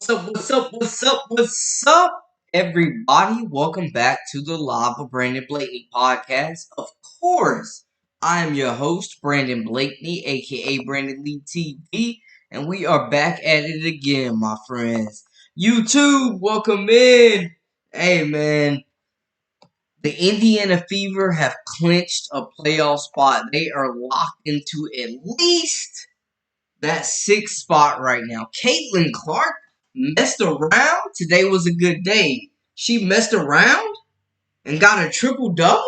What's up, everybody? Welcome back to the Lava Brandon Blakeney podcast. Of course, I am your host, Brandon Blakeney, aka Brandon Lee TV, and we are back at it again, my friends. YouTube, welcome in. Hey, man, the Indiana Fever have clinched a playoff spot. They are locked into at least that sixth spot right now. Caitlin Clark messed around. Today was a good day. She messed around and got a triple-double?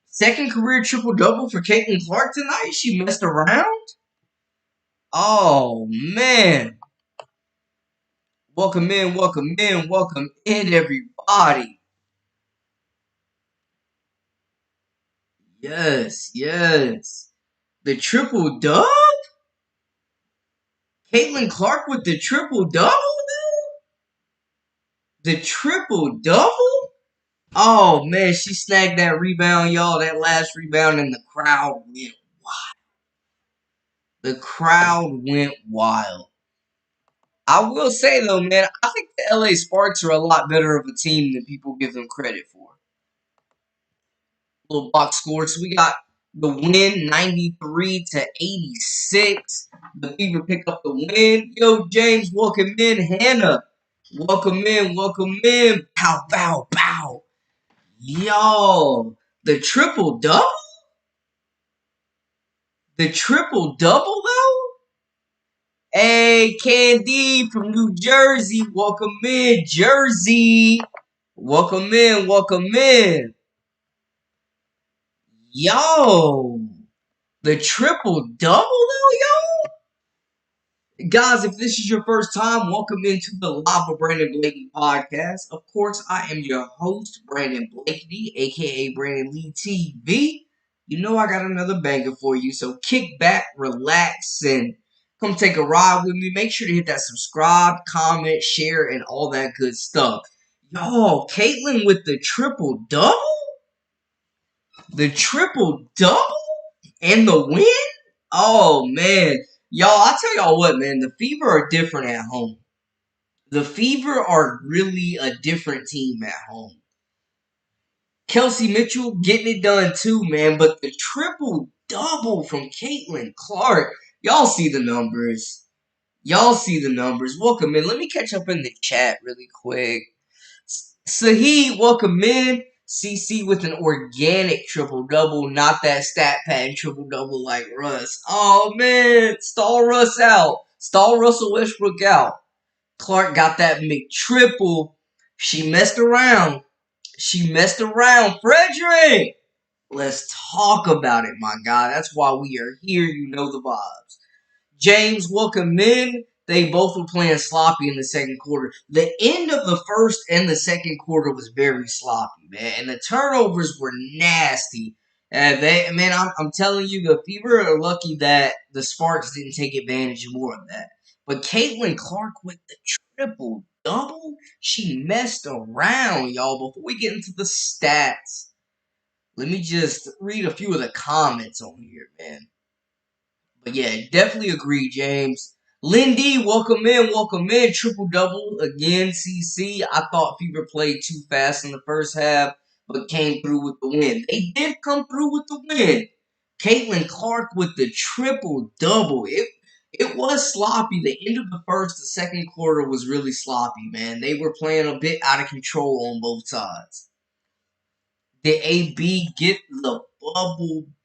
Second career triple-double for Caitlin Clark tonight? She messed around? Oh, man. Welcome in, everybody. Yes. The triple-dub? Caitlin Clark with the triple-double, dude? The triple-double? Oh, man, she snagged that rebound, y'all. That last rebound, and the crowd went wild. The crowd went wild. I will say, though, man, I think the LA Sparks are a lot better of a team than people give them credit for. Little box score. So we got the win, 93-86. The Fever pick up the win. Yo, James, welcome in. Hannah, welcome in. Pow, pow, pow. Yo, the triple-double? The triple-double, though? Hey, Candy from New Jersey. Welcome in, Jersey. Welcome in. Yo, the triple-double, though, yo? Guys, if this is your first time, welcome into the Lava Brandon Blakeney podcast. Of course, I am your host, Brandon Blakeney, a.k.a. Brandon Lee TV. You know I got another banger for you, so kick back, relax, and come take a ride with me. Make sure to hit that subscribe, comment, share, and all that good stuff. Yo, Caitlin with the triple-double? The triple-double? And the win? Oh, man. Y'all, I'll tell y'all what, man. The Fever are different at home. The Fever are really a different team at home. Kelsey Mitchell getting it done too, man. But the triple-double from Caitlin Clark. Y'all see the numbers. Welcome in. Let me catch up in the chat really quick. Saheed, welcome in. CC with an organic triple-double, not that stat pad triple-double like Russ. Oh, man. Stall Russ out. Stall Russell Westbrook out. Clark got that McTriple. She messed around. Frederick! Let's talk about it, my guy. That's why we are here. You know the vibes. James, welcome in. They both were playing sloppy in the second quarter. The end of the first and the second quarter was very sloppy, man. And the turnovers were nasty. I'm telling you, the Fever are lucky that the Sparks didn't take advantage more of that. But Caitlin Clark with the triple-double, she messed around, y'all. Before we get into the stats, let me just read a few of the comments on here, man. But yeah, definitely agree, James. Lindy, welcome in. Triple-double again, CC. I thought Fever played too fast in the first half, but came through with the win. They did come through with the win. Caitlin Clark with the triple-double. It was sloppy. The end of the first, the second quarter was really sloppy, man. They were playing a bit out of control on both sides. Did AB get the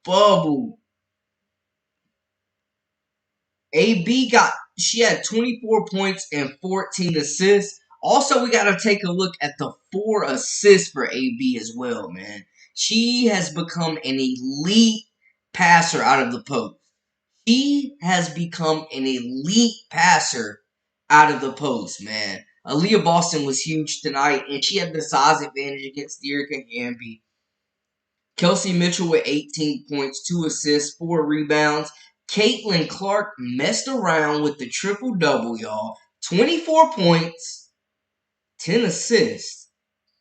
bubble? She had 24 points and 14 assists. Also, we got to take a look at the 4 assists for AB as well, man. She has become an elite passer out of the post. Man. Aaliyah Boston was huge tonight, and she had the size advantage against Dearica Hamby. Kelsey Mitchell with 18 points, 2 assists, 4 rebounds. Caitlin Clark messed around with the triple-double, y'all. 24 points, 10 assists,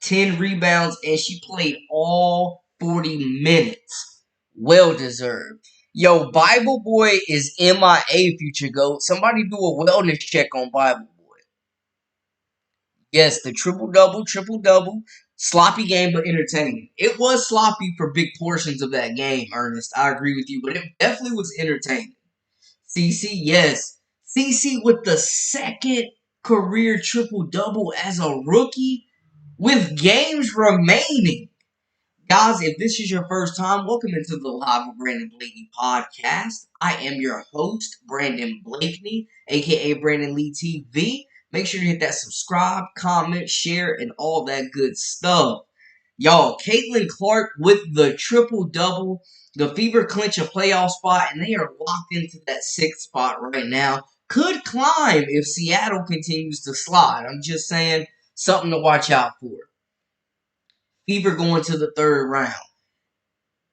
10 rebounds, and she played all 40 minutes. Well deserved. Yo, Bible Boy is MIA, future GOAT. Somebody do a wellness check on Bible Boy. Yes, the triple double. Sloppy game, but entertaining. It was sloppy for big portions of that game, Ernest. I agree with you, but it definitely was entertaining. CC, yes. CC with the second career triple double as a rookie with games remaining. Guys, if this is your first time, welcome into the Live with Brandon Blakeney podcast. I am your host, Brandon Blakeney, aka Brandon Lee TV. Make sure to hit that subscribe, comment, share, and all that good stuff. Y'all, Caitlin Clark with the triple double. The Fever clinch a playoff spot, and they are locked into that sixth spot right now. Could climb if Seattle continues to slide. I'm just saying, something to watch out for. Fever going to the third round.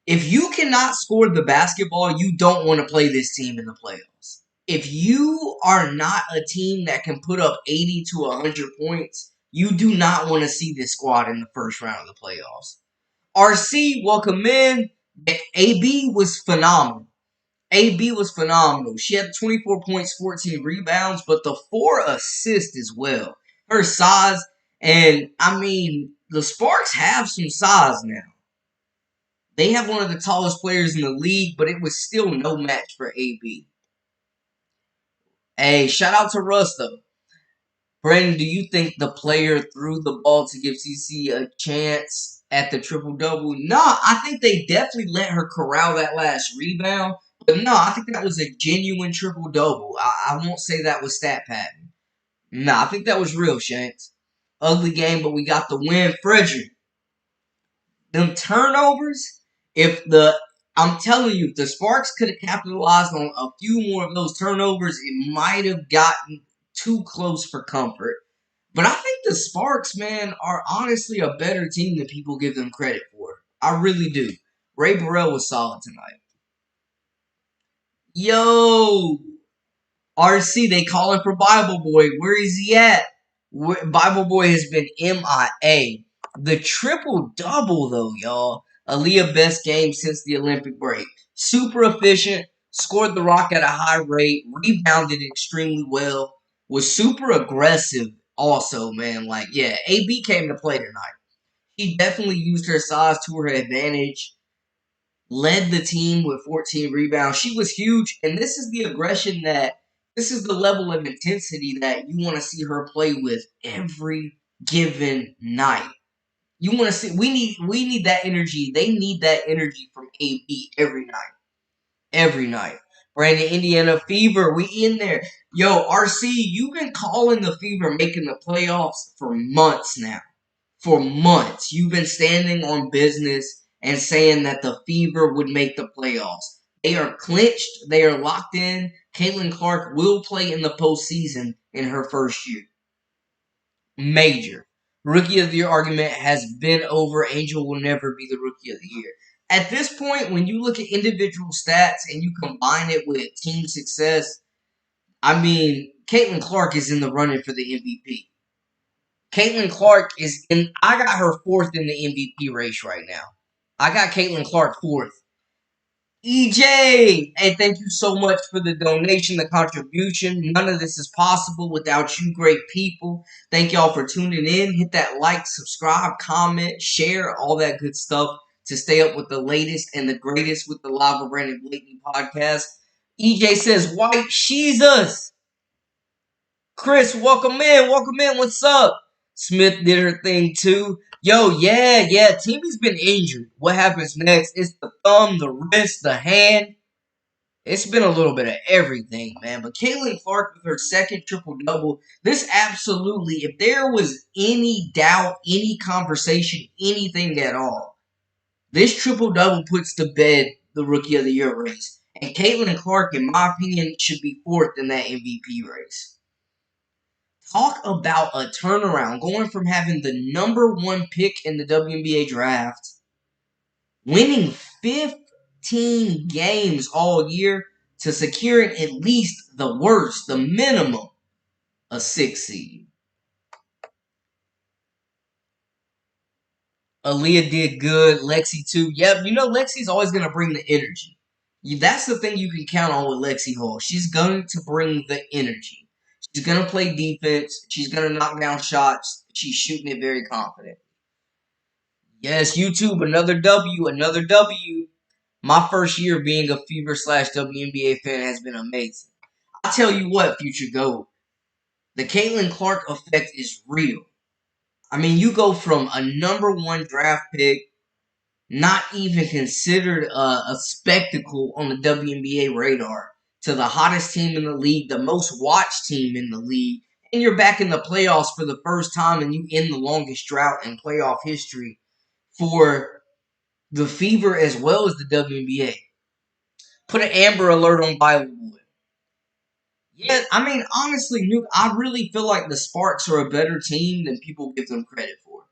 If you cannot score the basketball, you don't want to play this team in the playoffs. If you are not a team that can put up 80 to 100 points, you do not want to see this squad in the first round of the playoffs. RC, welcome in. AB was phenomenal. AB was phenomenal. She had 24 points, 14 rebounds, but the 4 assists as well. Her size, and I mean, the Sparks have some size now. They have one of the tallest players in the league, but it was still no match for AB. Hey, shout out to Russ, though. Brandon, do you think the player threw the ball to give CC a chance at the triple-double? No, I think they definitely let her corral that last rebound. But no, I think that was a genuine triple-double. I won't say that was stat pattern. No, I think that was real, Shanks. Ugly game, but we got the win. Frederick, them turnovers, I'm telling you, if the Sparks could have capitalized on a few more of those turnovers, it might have gotten too close for comfort. But I think the Sparks, man, are honestly a better team than people give them credit for. I really do. Ray Burrell was solid tonight. Yo, RC, they calling for Bible Boy. Where is he at? Bible Boy has been MIA. The triple-double, though, y'all. Aaliyah best game since the Olympic break. Super efficient. Scored the rock at a high rate. Rebounded extremely well. Was super aggressive also, man. Like, yeah, AB came to play tonight. He definitely used her size to her advantage. Led the team with 14 rebounds. She was huge, and this is the aggression this is the level of intensity that you want to see her play with every given night. You want to see we need that energy. They need that energy from AB every night. Every night. Brandon, Indiana Fever, we in there. Yo, RC, you've been calling the Fever making the playoffs for months now. For months. You've been standing on business and saying that the Fever would make the playoffs. They are clinched. They are locked in. Caitlin Clark will play in the postseason in her first year. Major. Rookie of the Year argument has been over. Angel will never be the Rookie of the Year. At this point, when you look at individual stats and you combine it with team success, I mean, Caitlin Clark is in the running for the MVP. Caitlin Clark is in. I got her fourth in the MVP race right now. I got Caitlin Clark fourth. EJ, hey, thank you so much for the donation, the contribution. None of this is possible without you great people. Thank y'all for tuning in. Hit that like, subscribe, comment, share, all that good stuff to stay up with the latest and the greatest with the Live with Brandon Blakeney podcast. EJ says, White Jesus. Chris, welcome in. Welcome in. What's up? Smith did her thing too. Yo, yeah. Timmy's been injured. What happens next? It's the thumb, the wrist, the hand. It's been a little bit of everything, man. But Caitlin Clark with her second triple-double, this absolutely, if there was any doubt, any conversation, anything at all, this triple-double puts to bed the Rookie of the Year race. And Caitlin Clark, in my opinion, should be fourth in that MVP race. Talk about a turnaround, going from having the number one pick in the WNBA draft, winning 15 games all year, to securing at least the minimum, a 6 seed. Aaliyah did good. Lexi too. Yep, you know Lexi's always going to bring the energy. That's the thing you can count on with Lexi Hall. She's going to bring the energy. She's going to play defense. She's going to knock down shots. She's shooting it very confident. Yes, YouTube, another W, another W. My first year being a Fever / WNBA fan has been amazing. I tell you what, Future Goat, the Caitlin Clark effect is real. I mean, you go from a #1 draft pick, not even considered a spectacle on the WNBA radar, to the hottest team in the league, the most watched team in the league, and you're back in the playoffs for the first time, and you end the longest drought in playoff history for the Fever as well as the WNBA. Put an Amber Alert on Bible Boy. Yeah, I mean, honestly, Nuke, I really feel like the Sparks are a better team than people give them credit for.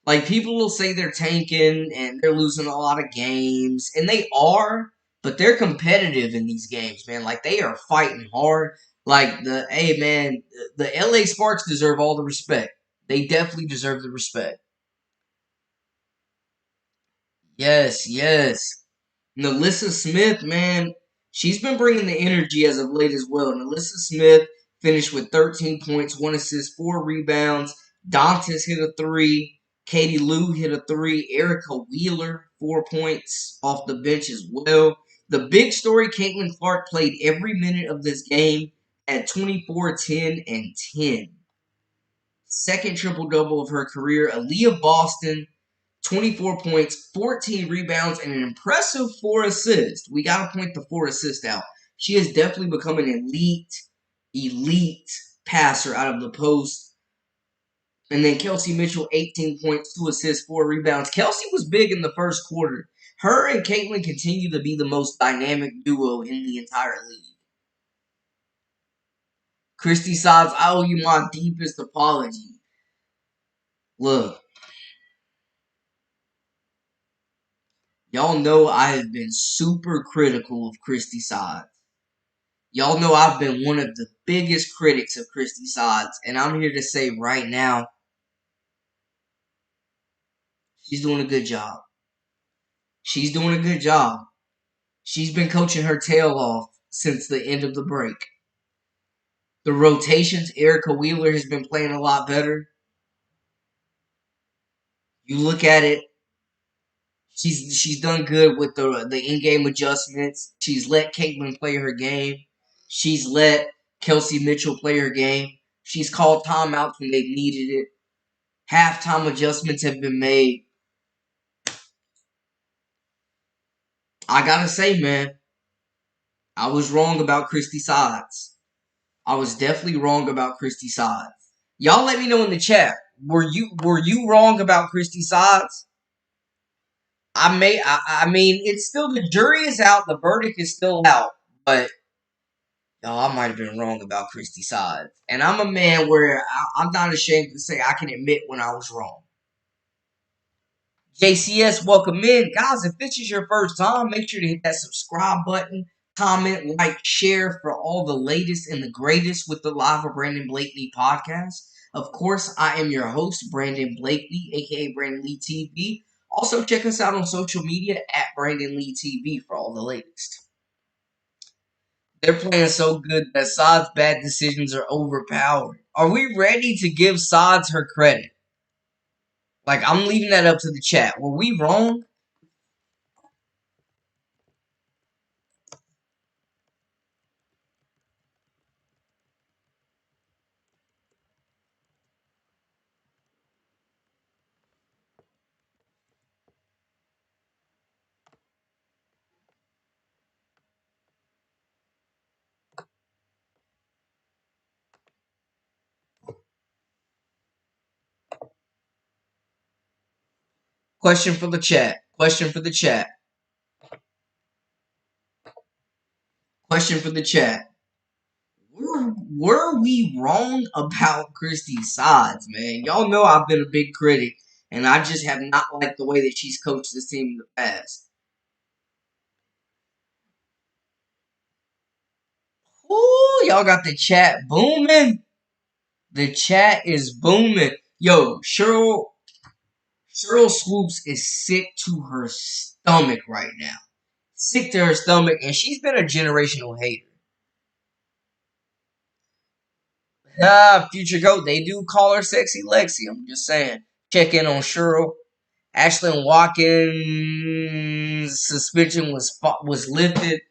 Like, people will say they're tanking and they're losing a lot of games, and they are, but they're competitive in these games, man. Like, they are fighting hard. Like, hey, man, the LA Sparks deserve all the respect. They definitely deserve the respect. Yes, yes. Nalissa Smith, man, she's been bringing the energy as of late as well. Nalissa Smith finished with 13 points, 1 assist, 4 rebounds. Dantas hit a 3. Katie Lou hit a 3. Erica Wheeler, 4 points off the bench as well. The big story, Caitlin Clark played every minute of this game at 24, 10, and 10. Second triple-double of her career. Aaliyah Boston, 24 points, 14 rebounds, and an impressive 4 assists. We got to point the 4 assists out. She has definitely become an elite passer out of the post. And then Kelsey Mitchell, 18 points, 2 assists, 4 rebounds. Kelsey was big in the first quarter. Her and Caitlin continue to be the most dynamic duo in the entire league. Christy Sods, I owe you my deepest apology. Look, y'all know I have been super critical of Christy Sods. Y'all know I've been one of the biggest critics of Christy Sods, and I'm here to say right now, she's doing a good job. She's doing a good job. She's been coaching her tail off since the end of the break. The rotations, Erica Wheeler has been playing a lot better. You look at it, she's done good with the in-game adjustments. She's let Caitlin play her game. She's let Kelsey Mitchell play her game. She's called timeouts when they've needed it. Halftime adjustments have been made. I gotta say, man, I was wrong about Christy Sods. I was definitely wrong about Christy Sods. Y'all let me know in the chat. Were you wrong about Christy Sods? I mean, it's still, the jury is out, the verdict is still out, but y'all, I might have been wrong about Christy Sods. And I'm a man where I'm not ashamed to say I can admit when I was wrong. JCS, welcome in. Guys, if this is your first time, make sure to hit that subscribe button, comment, like, share for all the latest and the greatest with the Live of Brandon Blakely podcast. Of course, I am your host, Brandon Blakely, aka Brandon Lee TV. Also, check us out on social media at Brandon Lee TV for all the latest. They're playing so good that Sod's bad decisions are overpowered. Are we ready to give Sods her credit? Like, I'm leaving that up to the chat. Were we wrong? Question for the chat. Question for the chat. Question for the chat. Were we wrong about Christy Sods, man? Y'all know I've been a big critic, and I just have not liked the way that she's coached this team in the past. Ooh, y'all got the chat booming. The chat is booming. Yo, Cheryl Swoops is sick to her stomach right now. sick to her stomach, and she's been a generational hater. Future GOAT, they do call her Sexy Lexi. I'm just saying. Check in on Cheryl. Ashlyn Watkins' suspension was lifted.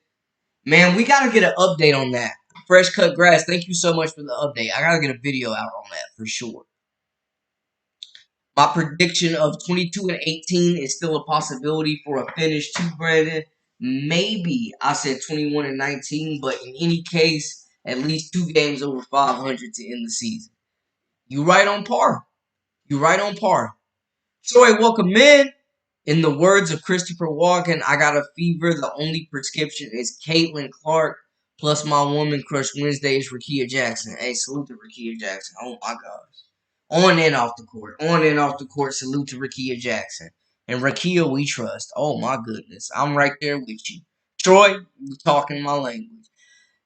Man, we got to get an update on that. Fresh Cut Grass, thank you so much for the update. I got to get a video out on that for sure. My prediction of 22-18 is still a possibility for a finish too, Brandon. Maybe I said 21-19, but in any case, at least 2 games over 500 to end the season. You right on par. You right on par. Troy, welcome in. In the words of Christopher Walken, I got a fever. The only prescription is Caitlin Clark. Plus my woman crush Wednesday is Rakia Jackson. Hey, salute to Rakia Jackson. Oh my gosh. On and off the court. On and off the court. Salute to Rakia Jackson. And Rakia we trust. Oh my goodness. I'm right there with you. Troy, you talking my language.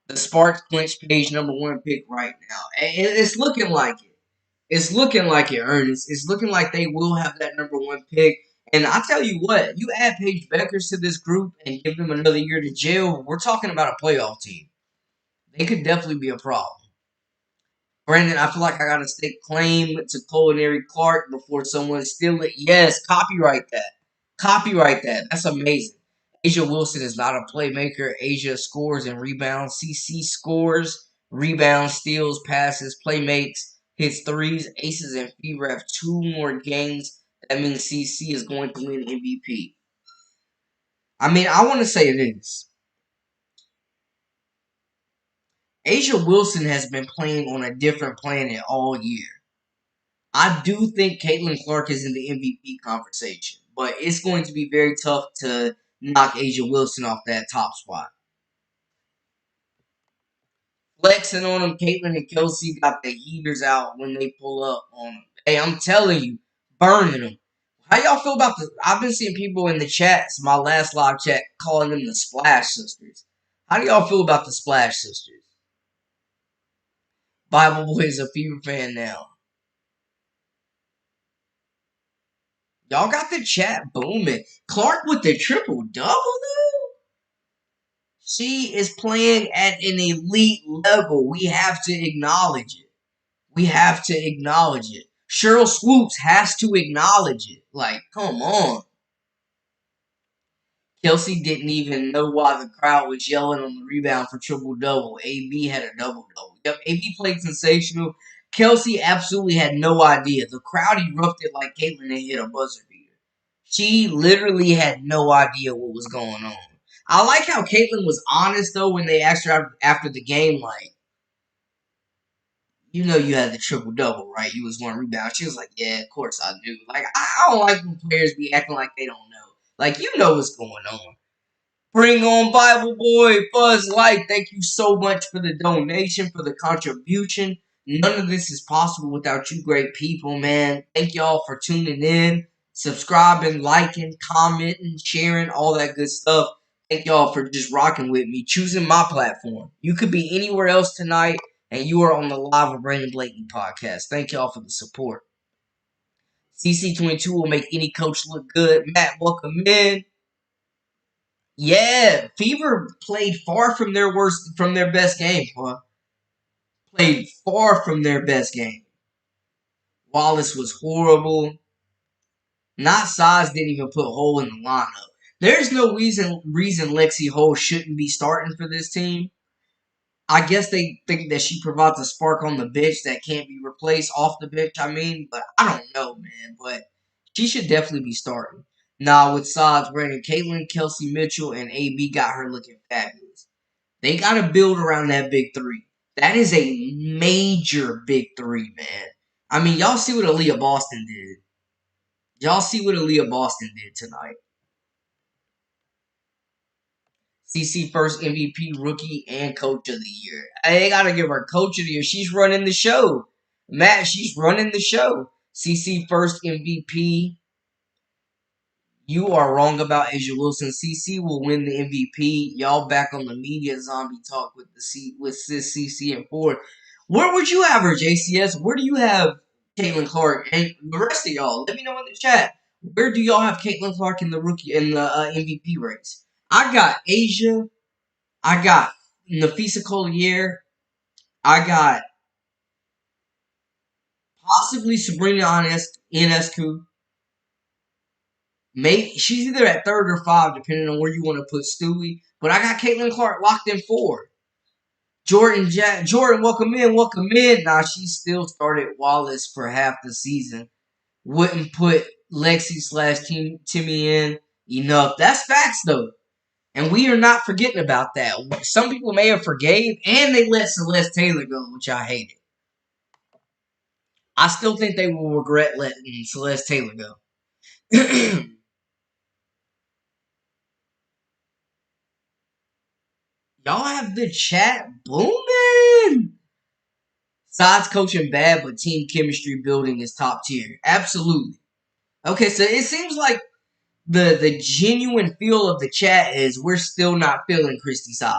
The Sparks clinch page #1 pick right now. And it's looking like it. It's looking like it, Ernest. It's looking like they will have that #1 pick. And I tell you what, you add Paige Beckers to this group and give them another year to jail, we're talking about a playoff team. They could definitely be a problem. Brandon, I feel like I got to stake claim to Culinary Clark before someone steal it. Yes, copyright that. Copyright that. That's amazing. Asia Wilson is not a playmaker. Asia scores and rebounds. CC scores, rebounds, steals, passes, playmakes, hits threes, aces, and fever have 2 more games. That means CC is going to win MVP. I mean, I want to say this. Asia Wilson has been playing on a different planet all year. I do think Caitlin Clark is in the MVP conversation, but it's going to be very tough to knock Asia Wilson off that top spot. Flexing on them, Caitlin and Kelsey got the heaters out when they pull up on them. Hey, I'm telling you, burning them. How y'all feel about the? I've been seeing people in the chats, my last live chat, calling them the Splash Sisters. How do y'all feel about the Splash Sisters? Bible Boy is a Fever fan now. Y'all got the chat booming. Clark with the triple double, though? She is playing at an elite level. We have to acknowledge it. We have to acknowledge it. Cheryl Swoops has to acknowledge it. Like, come on. Kelsey didn't even know why the crowd was yelling on the rebound for triple-double. AB had a double-double. Yep, AB played sensational. Kelsey absolutely had no idea. The crowd erupted like Caitlin had hit a buzzer beater. She literally had no idea what was going on. I like how Caitlin was honest, though, when they asked her after the game, like, you know you had the triple-double, right? You was 1 rebound. She was like, yeah, of course I do. Like, I don't like when players be acting like they don't know. Like, you know what's going on. Bring on Bible Boy, Fuzz Light. Thank you so much for the donation, for the contribution. None of this is possible without you great people, man. Thank y'all for tuning in, subscribing, liking, commenting, sharing, all that good stuff. Thank y'all for just rocking with me, choosing my platform. You could be anywhere else tonight, and you are on the Live with Brandon Blakely podcast. Thank y'all for the support. CC22 will make any coach look good. Matt, welcome in. Yeah, Fever played far from their best game. Played far from their best game. Wallace was horrible. Not size didn't even put Hole in the lineup. There's no reason Lexi Hole shouldn't be starting for this team. I guess they think that she provides a spark on the bench that can't be replaced off the bench, but I don't know, man. But she should definitely be starting. Now, with sides, Brandon Caitlin, Kelsey Mitchell, and AB got her looking fabulous. They got to build around that big 3. That is a major big 3, man. I mean, y'all see what Aaliyah Boston did. Y'all see what Aaliyah Boston did tonight. CC first MVP, rookie, and coach of the year. I got to give her coach of the year. She's running the show. Matt, she's running the show. CC first MVP. You are wrong about Asia Wilson. CC will win the MVP. Y'all back on the media zombie talk with Sis CC and Ford. Where would you have her, JCS? Where do you have Caitlin Clark? And the rest of y'all, let me know in the chat. Where do y'all have Caitlin Clark in the MVP race? I got Asia. I got Nafisa Collier. I got possibly Sabrina Ionescu. She's either at 3rd or 5, depending on where you want to put Stewie. But I got Caitlin Clark locked in 4. Jordan, welcome in, welcome in. Nah, she still started Wallace for half the season. Wouldn't put Lexi slash Timmy in enough. That's facts though. And we are not forgetting about that. Some people may have forgave, and they let Celeste Taylor go, which I hated. I still think they will regret letting Celeste Taylor go. Y'all have the chat booming. Sides coaching bad, but team chemistry building is top tier. Absolutely. Okay, so it seems like the genuine feel of the chat is we're still not feeling Christy Sides.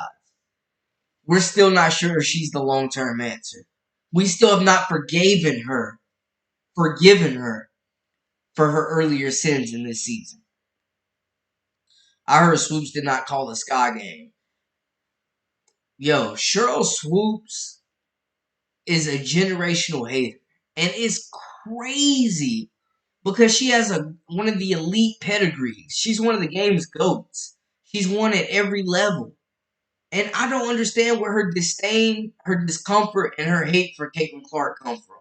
We're still not sure if she's the long-term answer. We still have not forgiven her for her earlier sins in this season. I heard Swoops did not call the Sky game. Yo, Cheryl Swoops is a generational hater. And it's crazy because she has one of the elite pedigrees. She's one of the game's GOATs. She's won at every level. And I don't understand where her disdain, her discomfort, and her hate for Caitlin Clark come from.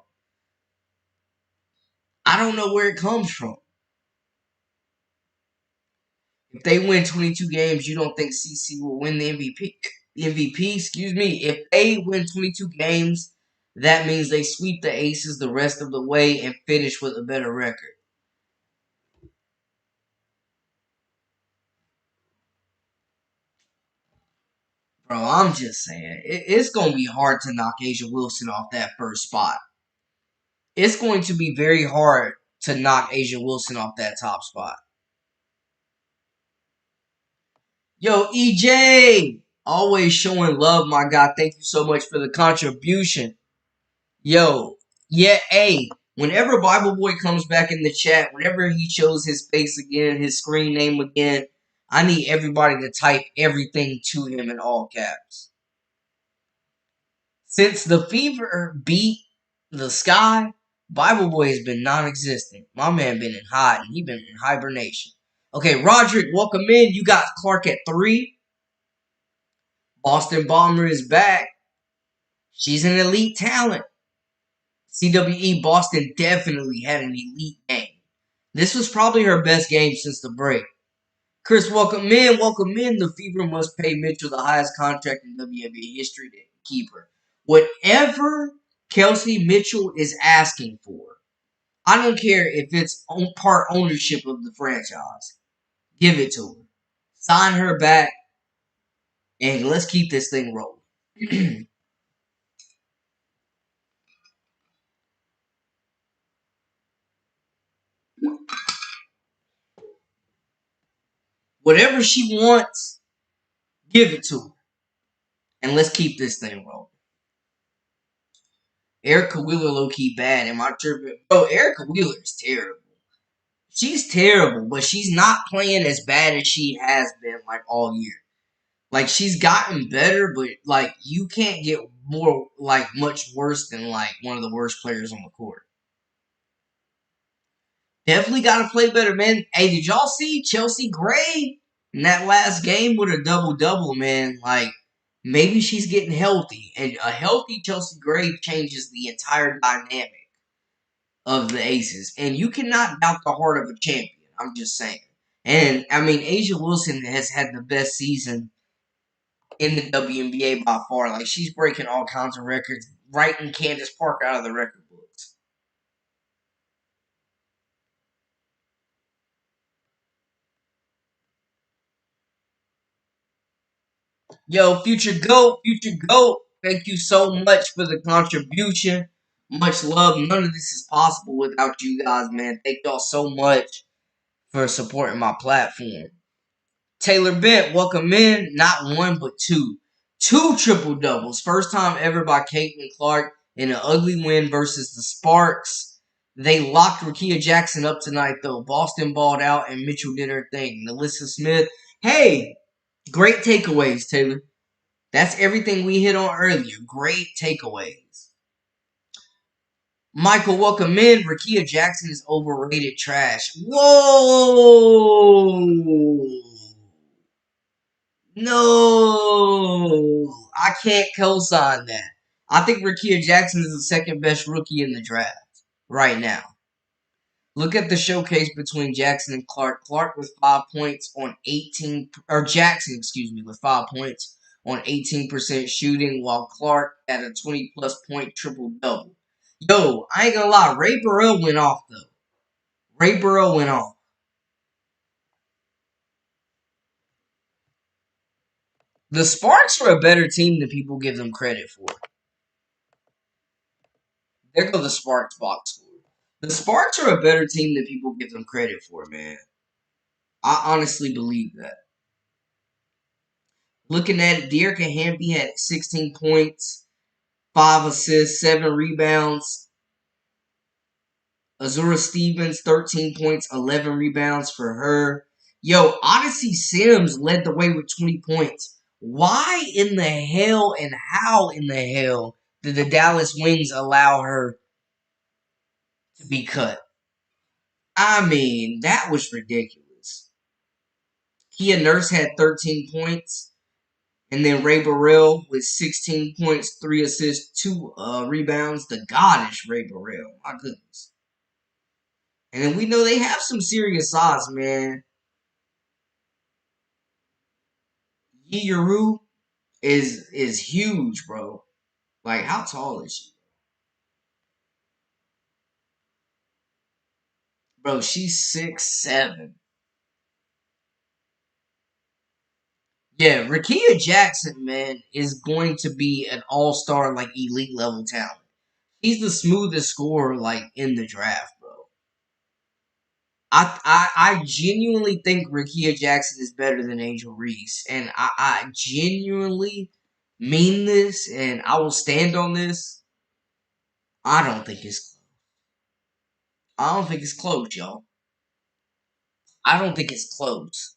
I don't know where it comes from. If they win 22 games, you don't think CC will win the MVP? Excuse me. If they win 22 games, that means they sweep the Aces the rest of the way and finish with a better record. Bro, I'm just saying. It's going to be hard to knock Asia Wilson off that first spot. It's going to be very hard to knock Asia Wilson off that top spot. Yo, EJ! Always showing love, my God. Thank you so much for the contribution. Yo, yeah, hey, whenever Bible Boy comes back in the chat, whenever he shows his face again, his screen name again, I need everybody to type everything to him in all caps. Since the Fever beat the Sky, Bible Boy has been non-existent. My man been in hiding. He been in hibernation. Okay, Roderick, welcome in. You got Clark at 3. Boston Bomber is back. She's an elite talent. CWE Boston definitely had an elite game. This was probably her best game since the break. Chris, welcome in. Welcome in. The Fever must pay Mitchell the highest contract in WNBA history to keep her. Whatever Kelsey Mitchell is asking for, I don't care if it's part ownership of the franchise. Give it to her. Sign her back, and let's keep this thing rolling. Whatever she wants, give it to her. And let's keep this thing rolling. Erica Wheeler low-key bad. Am I tripping? Bro, Erica Wheeler is terrible. She's terrible, but she's not playing as bad as she has been, like, all year. Like, she's gotten better, but, like, you can't get more, like, much worse than, like, one of the worst players on the court. Definitely got to play better, man. Hey, did y'all see Chelsea Gray in that last game with a double-double, man? Like, maybe she's getting healthy. And a healthy Chelsea Gray changes the entire dynamic of the Aces. And you cannot doubt the heart of a champion. I'm just saying. And, I mean, Asia Wilson has had the best season in the WNBA by far. Like, she's breaking all kinds of records, writing Candace Parker out of the record books. Yo, Future Goat, thank you so much for the contribution. Much love. None of this is possible without you guys, man. Thank y'all so much for supporting my platform. Taylor Bent, welcome in. Not one, but two. 2 triple doubles. First time ever by Caitlin Clark in an ugly win versus the Sparks. They locked Rakia Jackson up tonight, though. Boston balled out and Mitchell did her thing. Melissa Smith, hey, Great takeaways, Taylor. That's everything we hit on earlier. Great takeaways. Michael, welcome in. Rakia Jackson is overrated trash. Whoa! No! I can't co-sign that. I think Rakia Jackson is the second best rookie in the draft right now. Look at the showcase between Jackson and Clark. Clark with 5 points on 18, or Jackson, excuse me, with 5 points on 18% shooting, while Clark had a 20-plus point triple double. Yo, I ain't gonna lie, Ray Burrell went off though. Ray Burrell went off. The Sparks are a better team than people give them credit for. There go the Sparks box score. The Sparks are a better team than people give them credit for, man. I honestly believe that. Looking at it, Dearica Hamby had 16 points, 5 assists, 7 rebounds. Azura Stevens, 13 points, 11 rebounds for her. Yo, Odyssey Sims led the way with 20 points. Why in the hell and how in the hell did the Dallas Wings allow her to be cut? I mean, that was ridiculous. Kia Nurse had 13 points. And then Ray Burrell with 16 points, 3 assists, 2 rebounds. The goddess Ray Burrell. My goodness. And then we know they have some serious size, man. Yiru is huge, bro. Like, how tall is she? Bro, she's 6'7". Yeah, Rakia Jackson, man, is going to be an all-star, like, elite level talent. He's the smoothest scorer, like, in the draft, bro. I genuinely think Rakia Jackson is better than Angel Reese. And I genuinely mean this, and I will stand on this. I don't think it's close. I don't think it's close, y'all. I don't think it's close.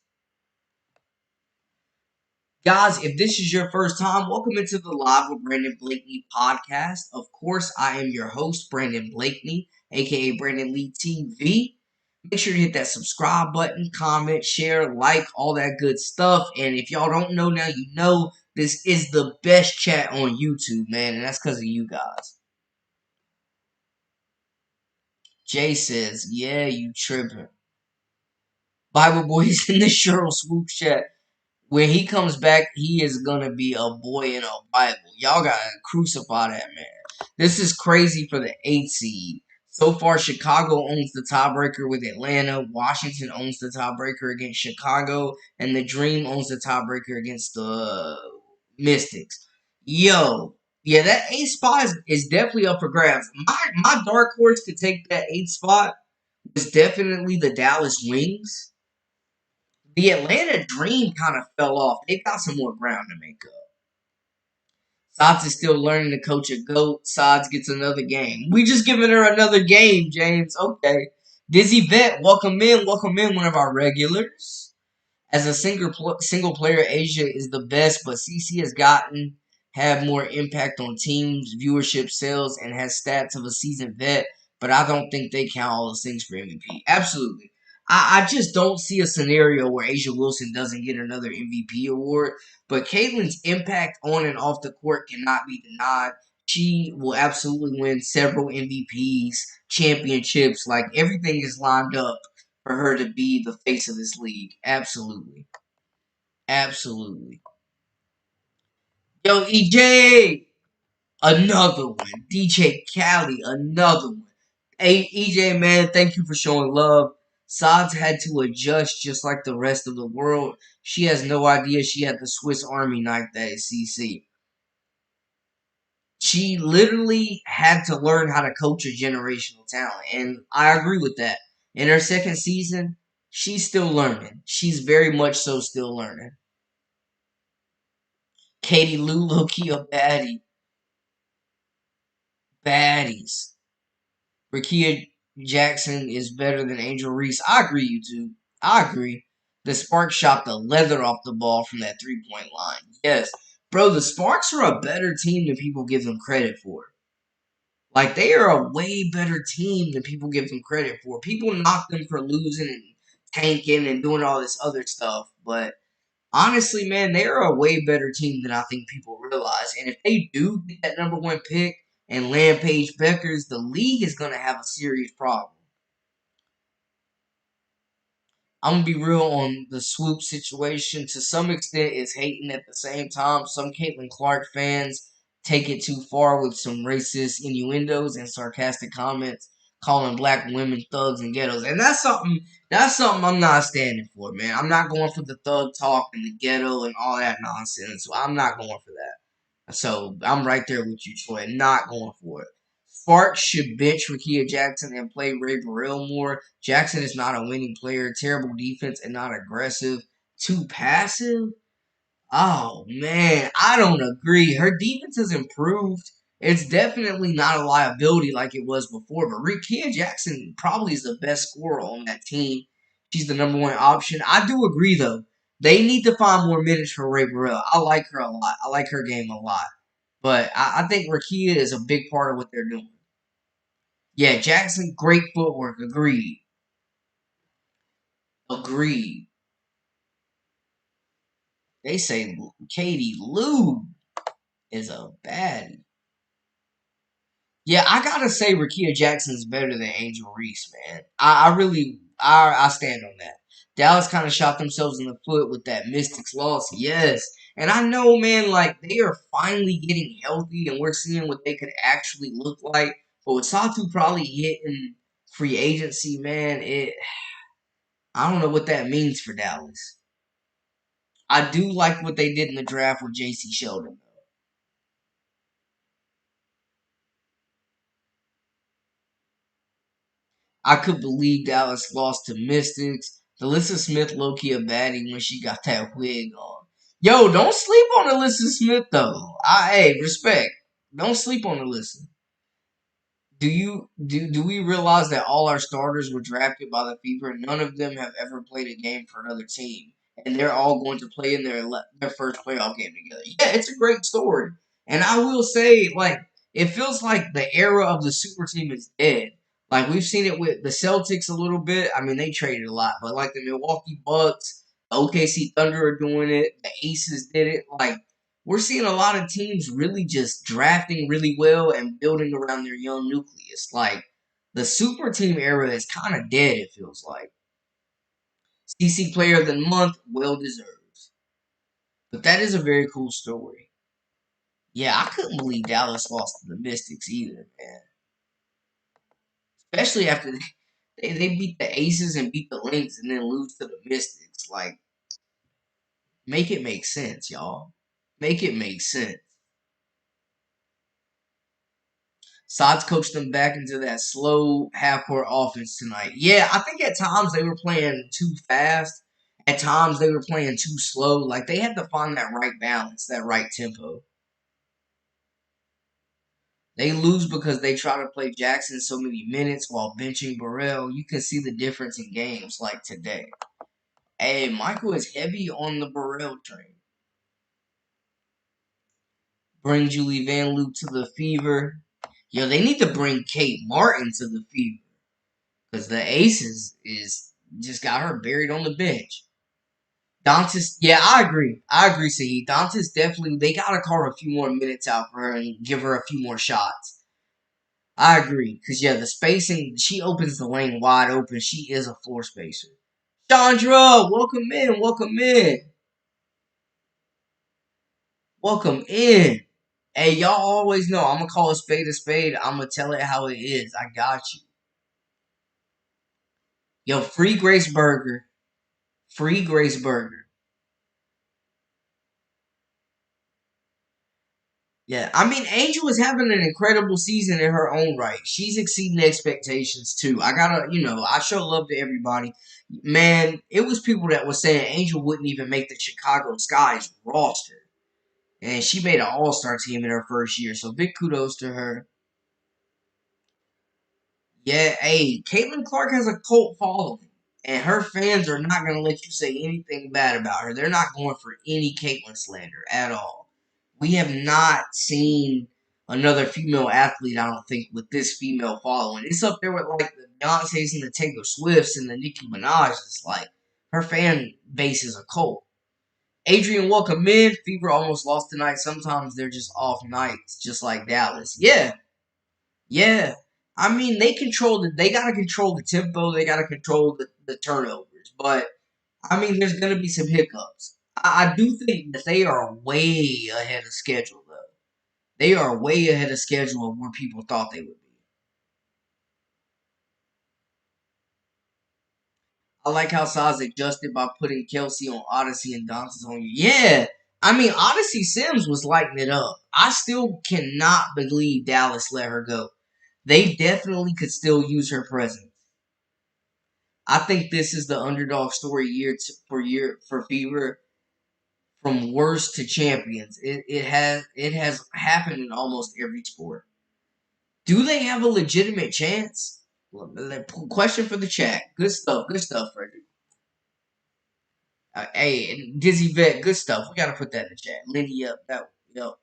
Guys, if this is your first time, welcome into the Live with Brandon Blakeney podcast. Of course, I am your host, Brandon Blakeney, aka Brandon Lee TV. Make sure to hit that subscribe button, comment, share, like, all that good stuff. And if y'all don't know now, you know this is the best chat on YouTube, man. And that's because of you guys. Jay says, yeah, you tripping. Bible Boys in the Cheryl Swoops chat. When he comes back, he is gonna be a boy in a Bible. Y'all gotta crucify that man. This is crazy for the 8th seed. So far, Chicago owns the tiebreaker with Atlanta. Washington owns the tiebreaker against Chicago. And the Dream owns the tiebreaker against the Mystics. Yo. Yeah, that 8th spot is definitely up for grabs. My dark horse to take that 8th spot was definitely the Dallas Wings. The Atlanta Dream kind of fell off. They've got some more ground to make up. Sods is still learning to coach a GOAT. Sods gets another game. We just giving her another game, James. Okay. Dizzy Vet, welcome in. Welcome in, one of our regulars. As a single player, Asia is the best, but CC has have more impact on teams, viewership, sales, and has stats of a seasoned vet. But I don't think they count all those things for MVP. Absolutely. I just don't see a scenario where Asia Wilson doesn't get another MVP award. But Caitlin's impact on and off the court cannot be denied. She will absolutely win several MVPs, championships. Like, everything is lined up for her to be the face of this league. Absolutely. Absolutely. Yo, EJ! Another one. DJ Cali, another one. Hey, EJ, man, thank you for showing love. Sods had to adjust just like the rest of the world. She has no idea she had the Swiss Army knife that is CC. She literally had to learn how to coach a generational talent, and I agree with that. In her second season, she's still learning. She's very much so still learning. Katie Lou, low-key a baddie. Baddies. Rakia Jackson is better than Angel Reese. I agree, you two. I agree. The Sparks shot the leather off the ball from that 3-point line. Yes. Bro, the Sparks are a better team than people give them credit for. Like, they are a way better team than people give them credit for. People knock them for losing and tanking and doing all this other stuff. But honestly, man, they're a way better team than I think people realize. And if they do get that number 1 pick and land Paige Beckers, the league is going to have a serious problem. I'm going to be real on the Swoop situation. To some extent, it's hating at the same time. Some Caitlin Clark fans take it too far with some racist innuendos and sarcastic comments, calling black women thugs and ghettos. And that's something I'm not standing for, man. I'm not going for the thug talk and the ghetto and all that nonsense. I'm not going for that. So I'm right there with you, Troy. Not going for it. Sparks should bench Rickea Jackson and play Ray Burrell more. Jackson is not a winning player. Terrible defense and not aggressive. Too passive? Oh, man. I don't agree. Her defense has improved. It's definitely not a liability like it was before. But Rickea Jackson probably is the best scorer on that team. She's the number 1 option. I do agree, though. They need to find more minutes for Ray Burrell. I like her a lot. I like her game a lot. But I think Rickea is a big part of what they're doing. Yeah, Jackson, great footwork. Agreed. Agreed. They say Katie Lou is a baddie. Yeah, I gotta say Rickea Jackson's better than Angel Reese, man. I really, I stand on that. Dallas kind of shot themselves in the foot with that Mystics loss, yes. And I know, man, like, they are finally getting healthy and we're seeing what they could actually look like. But with Satu probably hitting free agency, man, I don't know what that means for Dallas. I do like what they did in the draft with J.C. Sheldon, though. I could believe Dallas lost to Mystics. Alyssa Smith low-key a baddie when she got that wig on. Yo, don't sleep on Alyssa Smith, though. Hey, respect. Don't sleep on Alyssa. Do we realize that all our starters were drafted by the Fever? None of them have ever played a game for another team, and they're all going to play in their first playoff game together. Yeah, it's a great story, and I will say, like, it feels like the era of the super team is dead. Like we've seen it with the Celtics a little bit. I mean, they traded a lot, but like the Milwaukee Bucks, the OKC Thunder are doing it. The Aces did it. Like we're seeing a lot of teams really just drafting really well and building around their young nucleus. Like the super team era is kind of dead, it feels like. CC Player of the Month, well deserved. But that is a very cool story. Yeah, I couldn't believe Dallas lost to the Mystics either, man. Especially after they beat the Aces and beat the Lynx and then lose to the Mystics. Like, make it make sense, y'all. Make it make sense. Sods coached them back into that slow half-court offense tonight. Yeah, I think at times they were playing too fast. At times they were playing too slow. Like they had to find that right balance, that right tempo. They lose because they try to play Jackson so many minutes while benching Burrell. You can see the difference in games like today. Hey, Michael is heavy on the Burrell train. Bring Julie Van Loo to the Fever. Yo, they need to bring Kate Martin to the Fever. Because the Aces is just got her buried on the bench. Dantas, yeah, I agree. I agree, Saeed. Dantas definitely, they got to carve a few more minutes out for her and give her a few more shots. I agree. Because, yeah, the spacing, she opens the lane wide open. She is a floor spacer. Chandra, welcome in. Welcome in. Welcome in. Hey, y'all always know I'm going to call a spade a spade. I'm going to tell it how it is. I got you. Yo, free Grace Burger. Free Grace Burger. Yeah, I mean, Angel is having an incredible season in her own right. She's exceeding expectations too. I gotta, I show love to everybody. Man, it was people that were saying Angel wouldn't even make the Chicago Sky's roster, and she made an All-Star team in her first year. So big kudos to her. Yeah, hey, Caitlin Clark has a cult following. And her fans are not going to let you say anything bad about her. They're not going for any Caitlyn slander at all. We have not seen another female athlete, I don't think, with this female following. It's up there with like the Beyonce's and the Taylor Swifts and the Nicki Minaj. It's like her fan base is a cult. Adrian, welcome in. Fever almost lost tonight. Sometimes they're just off nights, just like Dallas. Yeah, yeah. I mean, they gotta control the tempo, they gotta control the turnovers. But I mean, there's gonna be some hiccups. I do think that they are way ahead of schedule, though. They are way ahead of schedule of where people thought they would be. I like how Saz adjusted by putting Kelsey on Odyssey and Dances on you. Yeah, I mean, Odyssey Sims was lighting it up. I still cannot believe Dallas let her go. They definitely could still use her presence. I think this is the underdog story year for Fever, from worst to champions. It has happened in almost every sport. Do they have a legitimate chance? Question for the chat. Good stuff, Frederick. Hey, Dizzy Vet, good stuff. We gotta put that in the chat. Lindy up, that yep.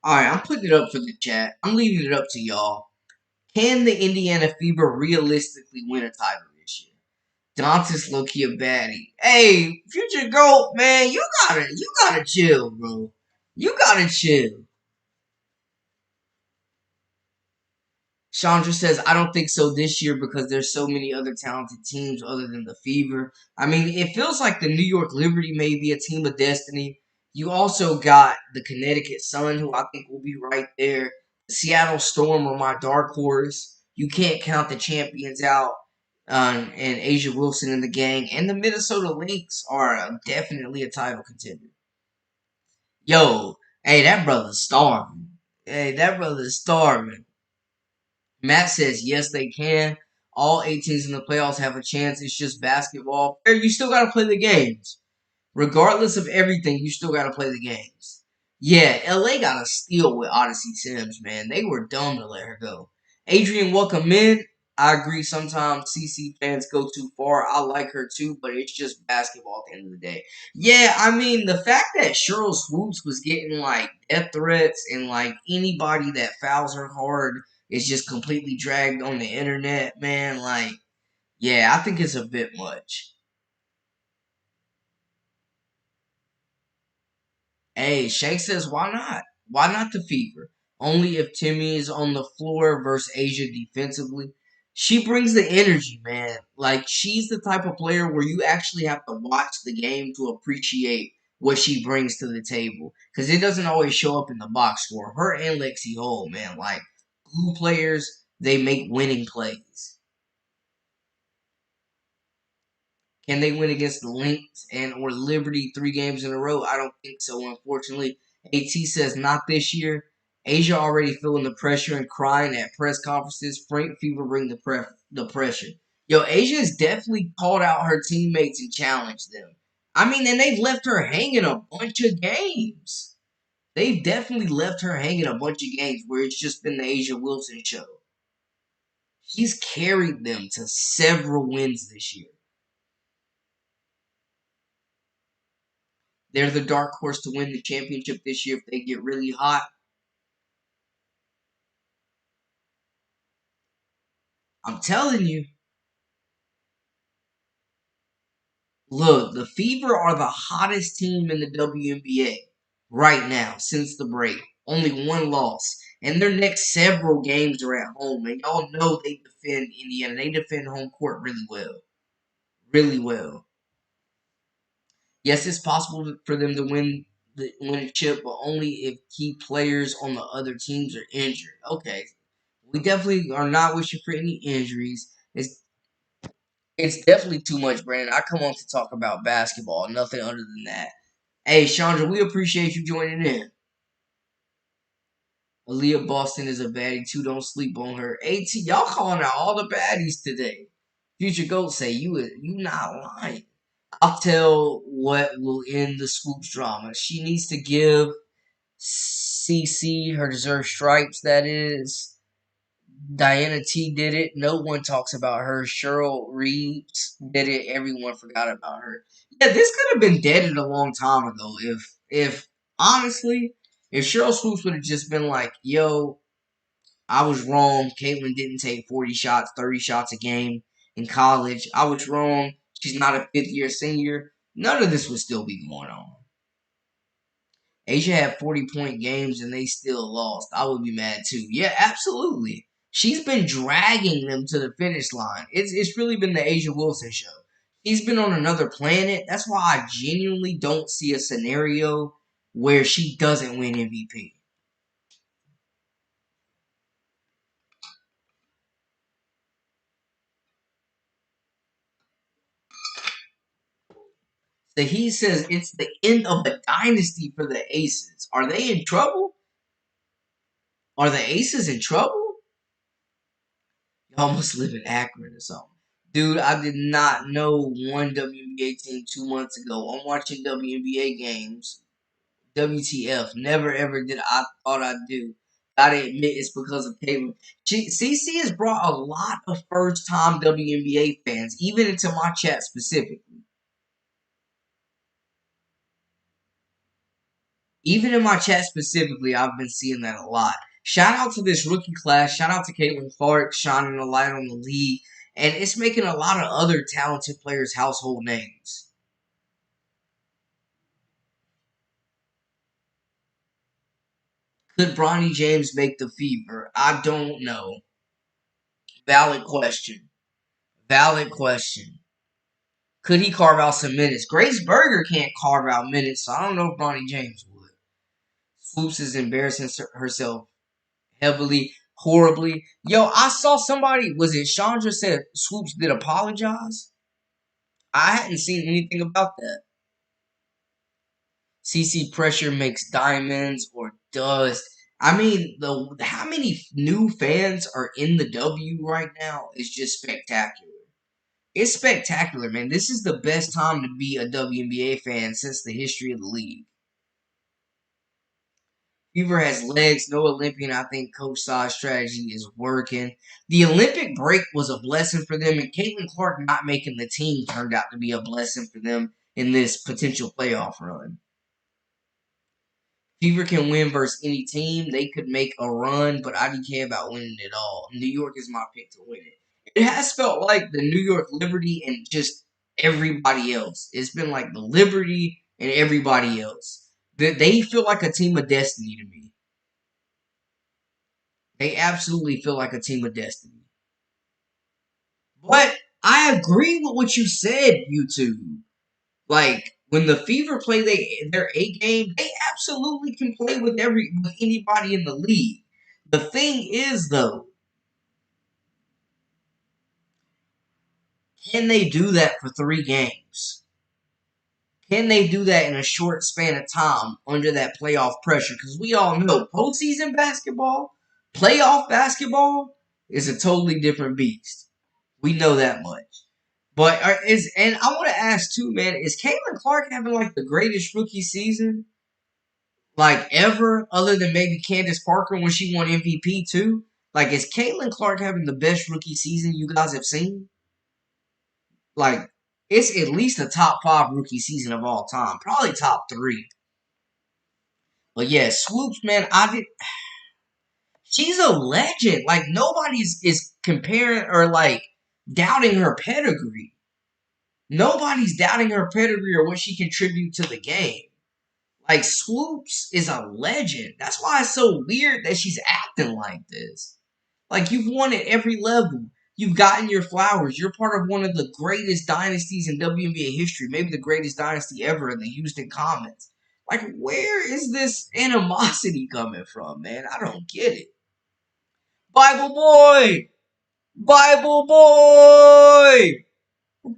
All right, I'm putting it up for the chat. I'm leaving it up to y'all. Can the Indiana Fever realistically win a title this year? Dante's low key a baddie. Hey, future goat, man, you gotta chill, bro. You gotta chill. Chandra says, I don't think so this year because there's so many other talented teams other than the Fever. I mean, it feels like the New York Liberty may be a team of destiny. You also got the Connecticut Sun, who I think will be right there. The Seattle Storm are my dark horse. You can't count the champions out, and Asia Wilson and the gang. And the Minnesota Lynx are definitely a title contender. Yo, hey, that brother's starving. Hey, that brother's starving. Matt says yes, they can. All 8 teams in the playoffs have a chance. It's just basketball. You still got to play the games. Regardless of everything, you still got to play the games. Yeah, LA got a steal with Odyssey Sims, man. They were dumb to let her go. Adrian, welcome in. I agree. Sometimes CC fans go too far. I like her too, but it's just basketball at the end of the day. Yeah, I mean, the fact that Cheryl Swoops was getting like death threats and like anybody that fouls her hard is just completely dragged on the internet, man. Like, yeah, I think it's a bit much. Hey, Shank says, why not? Why not the Fever? Only if Timmy is on the floor versus Asia defensively. She brings the energy, man. Like, she's the type of player where you actually have to watch the game to appreciate what she brings to the table. Because it doesn't always show up in the box score. Her and Lexi Hole, man, like, glue players, they make winning plays. Can they win against the Lynx and or Liberty 3 games in a row? I don't think so, unfortunately. AT says not this year. Asia already feeling the pressure and crying at press conferences. Frank Fever bring the pressure. Yo, Asia has definitely called out her teammates and challenged them. I mean, and they've left her hanging a bunch of games. They've definitely left her hanging a bunch of games where it's just been the Asia Wilson show. She's carried them to several wins this year. They're the dark horse to win the championship this year if they get really hot. I'm telling you. Look, the Fever are the hottest team in the WNBA right now since the break. Only one loss. And their next several games are at home. And y'all know they defend Indiana. They defend home court really well. Really well. Yes, it's possible for them to win a chip, but only if key players on the other teams are injured. Okay, we definitely are not wishing for any injuries. It's definitely too much, Brandon. I come on to talk about basketball, nothing other than that. Hey, Chandra, we appreciate you joining in. Aaliyah Boston is a baddie too. Don't sleep on her. AT, y'all calling out all the baddies today. Future Goat say you not lying. I'll tell what will end the Swoops drama. She needs to give CC her deserved stripes. That is, Diana T did it. No one talks about her. Cheryl Reeves did it. Everyone forgot about her. Yeah, this could have been deaded a long time ago. If honestly, if Cheryl Swoops would have just been like, "Yo, I was wrong. Caitlyn didn't take 40 shots, 30 shots a game in college. I was wrong. She's not a fifth-year senior." None of this would still be going on. Asia had 40-point games and they still lost. I would be mad too. Yeah, absolutely. She's been dragging them to the finish line. It's really been the Asia Wilson show. She's been on another planet. That's why I genuinely don't see a scenario where she doesn't win MVP. So he says it's the end of a dynasty for the Aces. Are they in trouble? Are the Aces in trouble? Y'all must live in Akron or something. Dude, I did not know one WNBA team 2 months ago. I'm watching WNBA games. WTF. Never ever did I thought I'd do. Gotta admit it's because of Caitlyn. CC has brought a lot of first time WNBA fans, even into my chat specifically. Even in my chat specifically, I've been seeing that a lot. Shout out to this rookie class. Shout out to Caitlin Clark shining a light on the league. And it's making a lot of other talented players household names. Could Bronny James make the fever? I don't know. Valid question. Valid question. Could he carve out some minutes? Grace Berger can't carve out minutes, so I don't know if Bronny James would. Swoops is embarrassing herself heavily, horribly. Yo, I saw somebody, was it Chandra said Swoops did apologize? I hadn't seen anything about that. CC pressure makes diamonds or dust. I mean, how many new fans are in the W right now is just spectacular. It's spectacular, man. This is the best time to be a WNBA fan since the history of the league. Fever has legs, no Olympian. I think Coach Sa's strategy is working. The Olympic break was a blessing for them, and Caitlin Clark not making the team turned out to be a blessing for them in this potential playoff run. Fever can win versus any team. They could make a run, but I don't care about winning it all. New York is my pick to win it. It has felt like the New York Liberty and just everybody else. It's been like the Liberty and everybody else. They feel like a team of destiny to me. They absolutely feel like a team of destiny. But I agree with what you said, YouTube. Like when the Fever play their A game, they absolutely can play with anybody in the league. The thing is though, can they do that for 3 games? Can they do that in a short span of time under that playoff pressure? Because we all know postseason basketball, playoff basketball is a totally different beast. We know that much. But and I want to ask too, man, is Caitlin Clark having like the greatest rookie season like ever, other than maybe Candace Parker when she won MVP too? Like, is Caitlin Clark having the best rookie season you guys have seen? Like, it's at least a top 5 rookie season of all time, probably top 3. But yeah, Swoops, man, I did. She's a legend. Like nobody's is comparing or like doubting her pedigree. Nobody's doubting her pedigree or what she contributes to the game. Like Swoops is a legend. That's why it's so weird that she's acting like this. Like you've won at every level. You've gotten your flowers. You're part of one of the greatest dynasties in WNBA history, maybe the greatest dynasty ever in the Houston Comets. Like, where is this animosity coming from, man? I don't get it. Bible boy! Bible boy!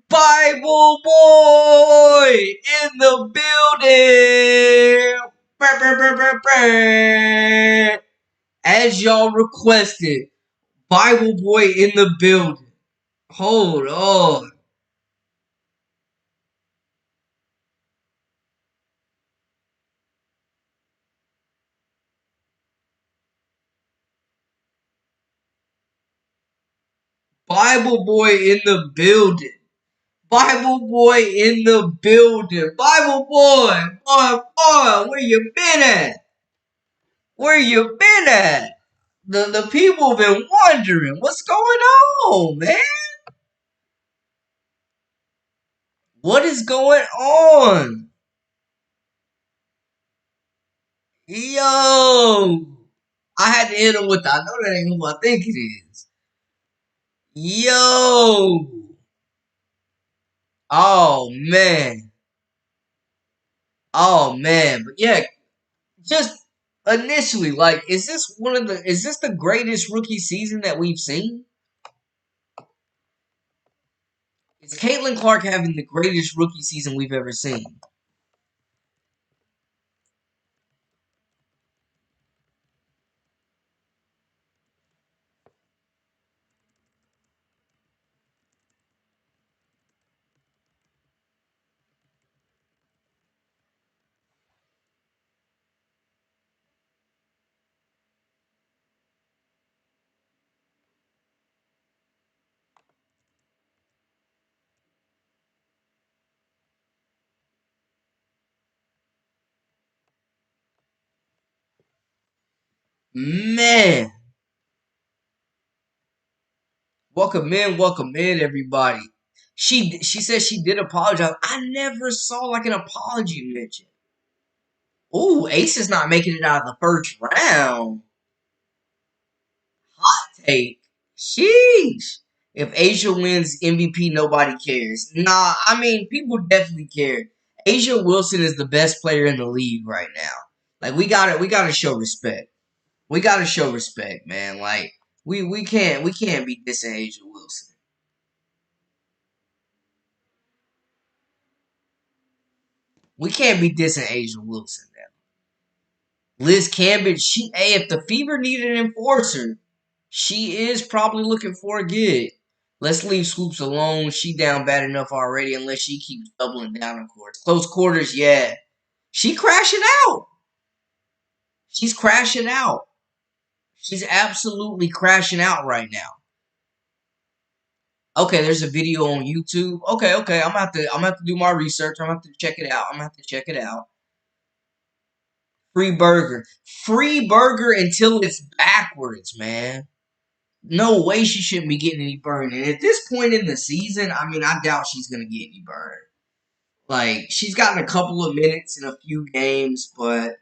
Bible boy in the building! Brr, brr, brr, brr, brr. As y'all requested, Bible boy in the building. Hold on. Bible boy in the building. Bible boy in the building. Bible boy, boy, where you been at? Where you been at? The people have been wondering what's going on, man. What is going on? Yo, I had to hit him with the, I know that ain't who I think it is. Yo, oh man, oh man, but yeah, just initially, like, is this the greatest rookie season that we've seen? Is Caitlin Clark having the greatest rookie season we've ever seen? Man, welcome in, everybody. She says she did apologize. I never saw like an apology mention. Ooh, Ace is not making it out of the first round. Hot take. Sheesh. If Asia wins MVP, nobody cares. Nah, I mean, people definitely care. Asia Wilson is the best player in the league right now. Like, we gotta show respect. We gotta show respect, man. Like, we can't be dissing Asia Wilson. We can't be dissing Asia Wilson now. Liz Cambridge, if the Fever needed an enforcer, she is probably looking for a gig. Let's leave Swoops alone. She down bad enough already unless she keeps doubling down, of course. Close quarters, yeah. She crashing out. She's crashing out. She's absolutely crashing out right now. Okay, there's a video on YouTube. Okay. I'm gonna have to do my research. I'm gonna have to check it out. I'm gonna have to check it out. Free burger. Free burger until it's backwards, man. No way she shouldn't be getting any burn. And at this point in the season, I mean, I doubt she's gonna get any burn. Like, she's gotten a couple of minutes in a few games, but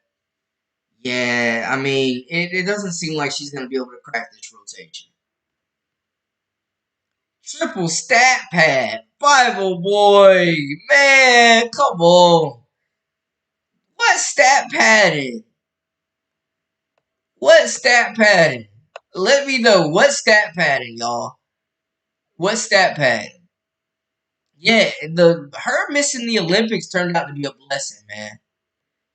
yeah, I mean, it doesn't seem like she's gonna be able to crack this rotation. Triple stat pad. Bible boy. Man, come on. What stat padding? What stat padding? Let me know. What stat padding, y'all? What stat padding? Yeah, her missing the Olympics turned out to be a blessing, man.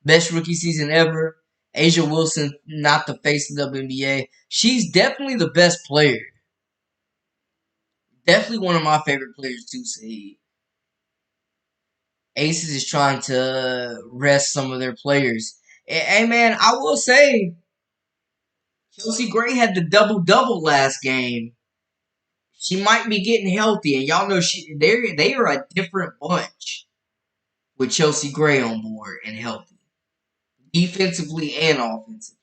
Best rookie season ever. Asia Wilson, not the face of the WNBA. She's definitely the best player. Definitely one of my favorite players to see. Aces is trying to rest some of their players. Hey man, I will say Kelsey Gray had the double last game. She might be getting healthy, and y'all know they are a different bunch with Chelsea Gray on board and healthy, defensively and offensively.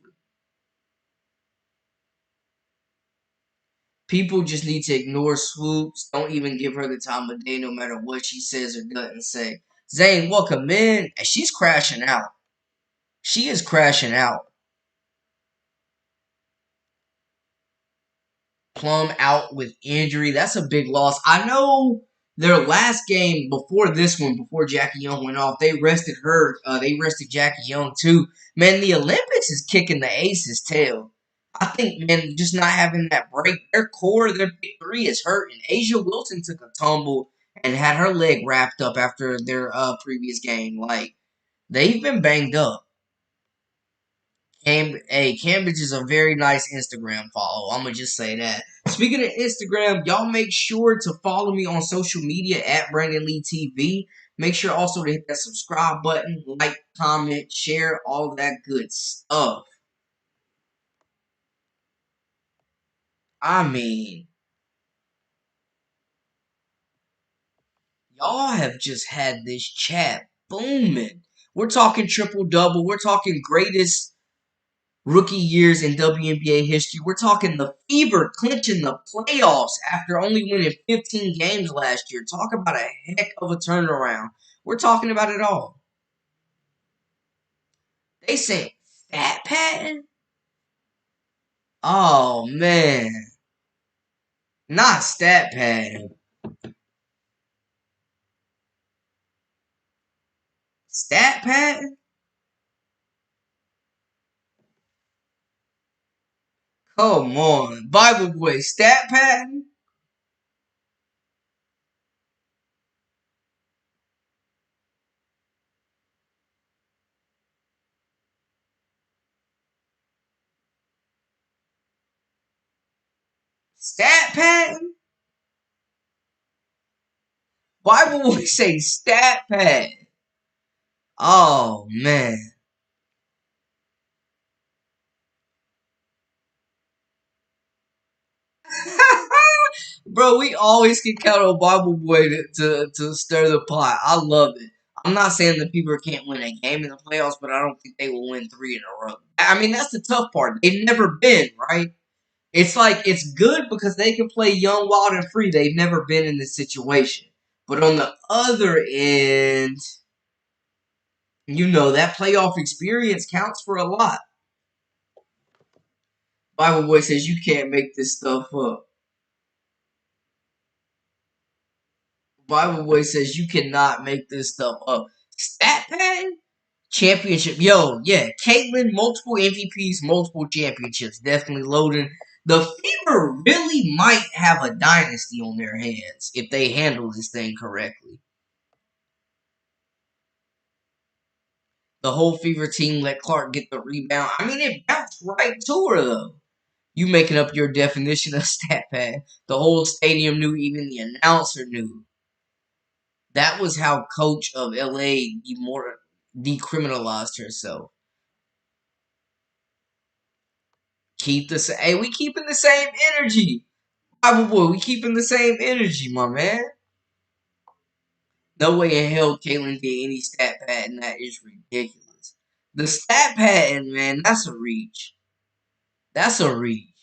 People just need to ignore Swoops. Don't even give her the time of day, no matter what she says or doesn't say. Zane, welcome in, and she's crashing out. She is crashing out. Plum out with injury. That's a big loss. I know their last game before this one, before Jackie Young went off, they rested her. They rested Jackie Young too. Man, the Olympics is kicking the Aces' tail. I think, man, just not having that break. Their core, their big three is hurting. Asia Wilson took a tumble and had her leg wrapped up after their previous game. Like, they've been banged up. Cambridge is a very nice Instagram follow. I'm gonna just say that. Speaking of Instagram, y'all make sure to follow me on social media at Brandon Lee TV. Make sure also to hit that subscribe button, like, comment, share, all that good stuff. I mean, y'all have just had this chat booming. We're talking triple double. We're talking greatest rookie years in WNBA history. We're talking the Fever clinching the playoffs after only winning 15 games last year. Talk about a heck of a turnaround. We're talking about it all. They say stat patent? Oh man. Not stat patent. Stat patent? Come on. Bible boy, stat patent? Stat patent? Bible boy say stat patent. Oh man. Bro, we always can count on Bible Boy to stir the pot. I love it. I'm not saying that people can't win a game in the playoffs, but I don't think they will win three in a row. I mean, that's the tough part. They've never been, right? It's like, it's good because they can play young, wild, and free. They've never been in this situation. But on the other end, that playoff experience counts for a lot. Bible Boy says you can't make this stuff up. Bible Boy says you cannot make this stuff up. Stat pad? Championship. Yo, yeah. Caitlyn, multiple MVPs, multiple championships. Definitely loading. The Fever really might have a dynasty on their hands if they handle this thing correctly. The whole Fever team let Clark get the rebound. I mean, it bounced right to her, though. You making up your definition of stat pad. The whole stadium knew, even the announcer knew. That was how coach of LA decriminalized herself. We keeping the same energy. Bible boy, we keeping the same energy, my man. No way in hell Caitlyn did any stat patent. That is ridiculous. The stat patent, man, that's a reach. That's a reach.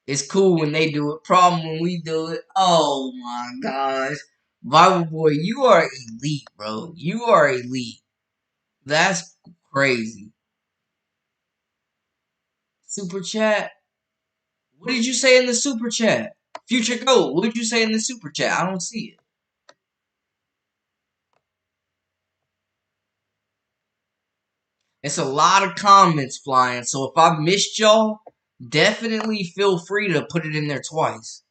It's cool when they do it. Problem when we do it. Oh my gosh. Bible boy, you are elite, bro. You are elite. That's crazy. Super chat. What did you say in the super chat? Future Gold, what did you say in the super chat? I don't see it. It's a lot of comments flying, so if I missed y'all, definitely feel free to put it in there twice.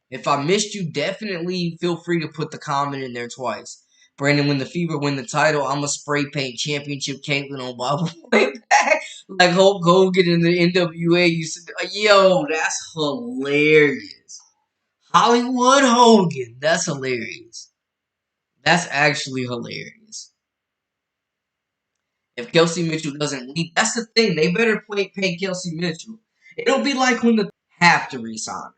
If I missed you, definitely feel free to put the comment in there twice. Brandon, when the Fever win the title, I'm going to spray paint championship Caitlyn on Bible way back. Like Hulk Hogan in the NWA used to do. Yo, that's hilarious. Hollywood Hogan. That's hilarious. That's actually hilarious. If Kelsey Mitchell doesn't leave, that's the thing. They better pay Kelsey Mitchell. It'll be like when the have to resign.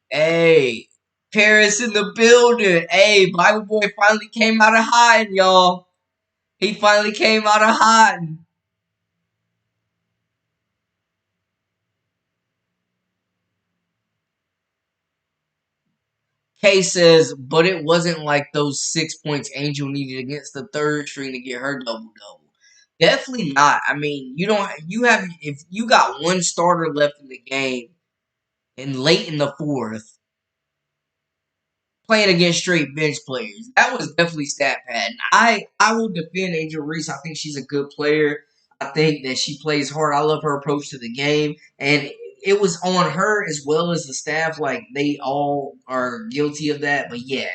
Hey, Paris in the building. Hey, Bible Boy finally came out of hiding, y'all. He finally came out of hiding. Kay says, but it wasn't like those 6 points Angel needed against the third string to get her double-double. Definitely not. I mean, you don't. You have if you got one starter left in the game and late in the fourth, playing against straight bench players. That was definitely stat pad. And I will defend Angel Reese. I think she's a good player. I think that she plays hard. I love her approach to the game. And it was on her as well as the staff. Like, they all are guilty of that. But yeah,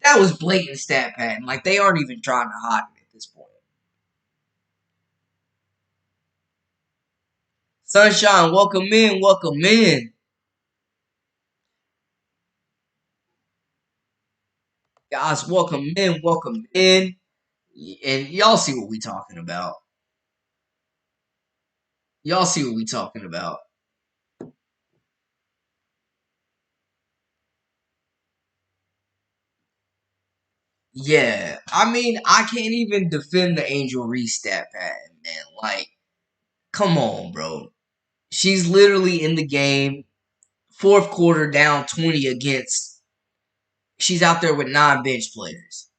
that was blatant stat padding. Like, they aren't even trying to hide it at this point. Sunshine, welcome in, welcome in. Guys, welcome in, welcome in. And y'all see what we talking about. Y'all see what we talking about. Yeah, I mean, I can't even defend the Angel Reese stat pad, man. Like, come on, bro. She's literally in the game, fourth quarter down 20 against. She's out there with 9 bench players.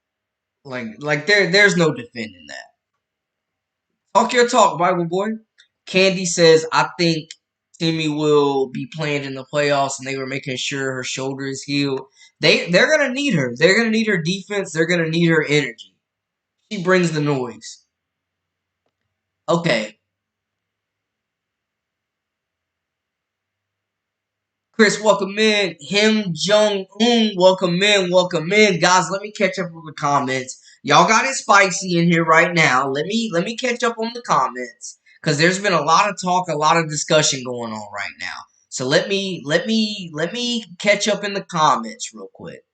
Like there's no defending that. Talk your talk, Bible boy. Candy says, I think Timmy will be playing in the playoffs, and they were making sure her shoulder is healed. They're gonna need her. They're gonna need her defense. They're gonna need her energy. She brings the noise. Okay, Chris, welcome in. Him Jung Un, welcome in, welcome in. Guys, let me catch up with the comments. Y'all got it spicy in here right now. Let me catch up on the comments. Because there's been a lot of talk, a lot of discussion going on right now. So let me catch up in the comments real quick.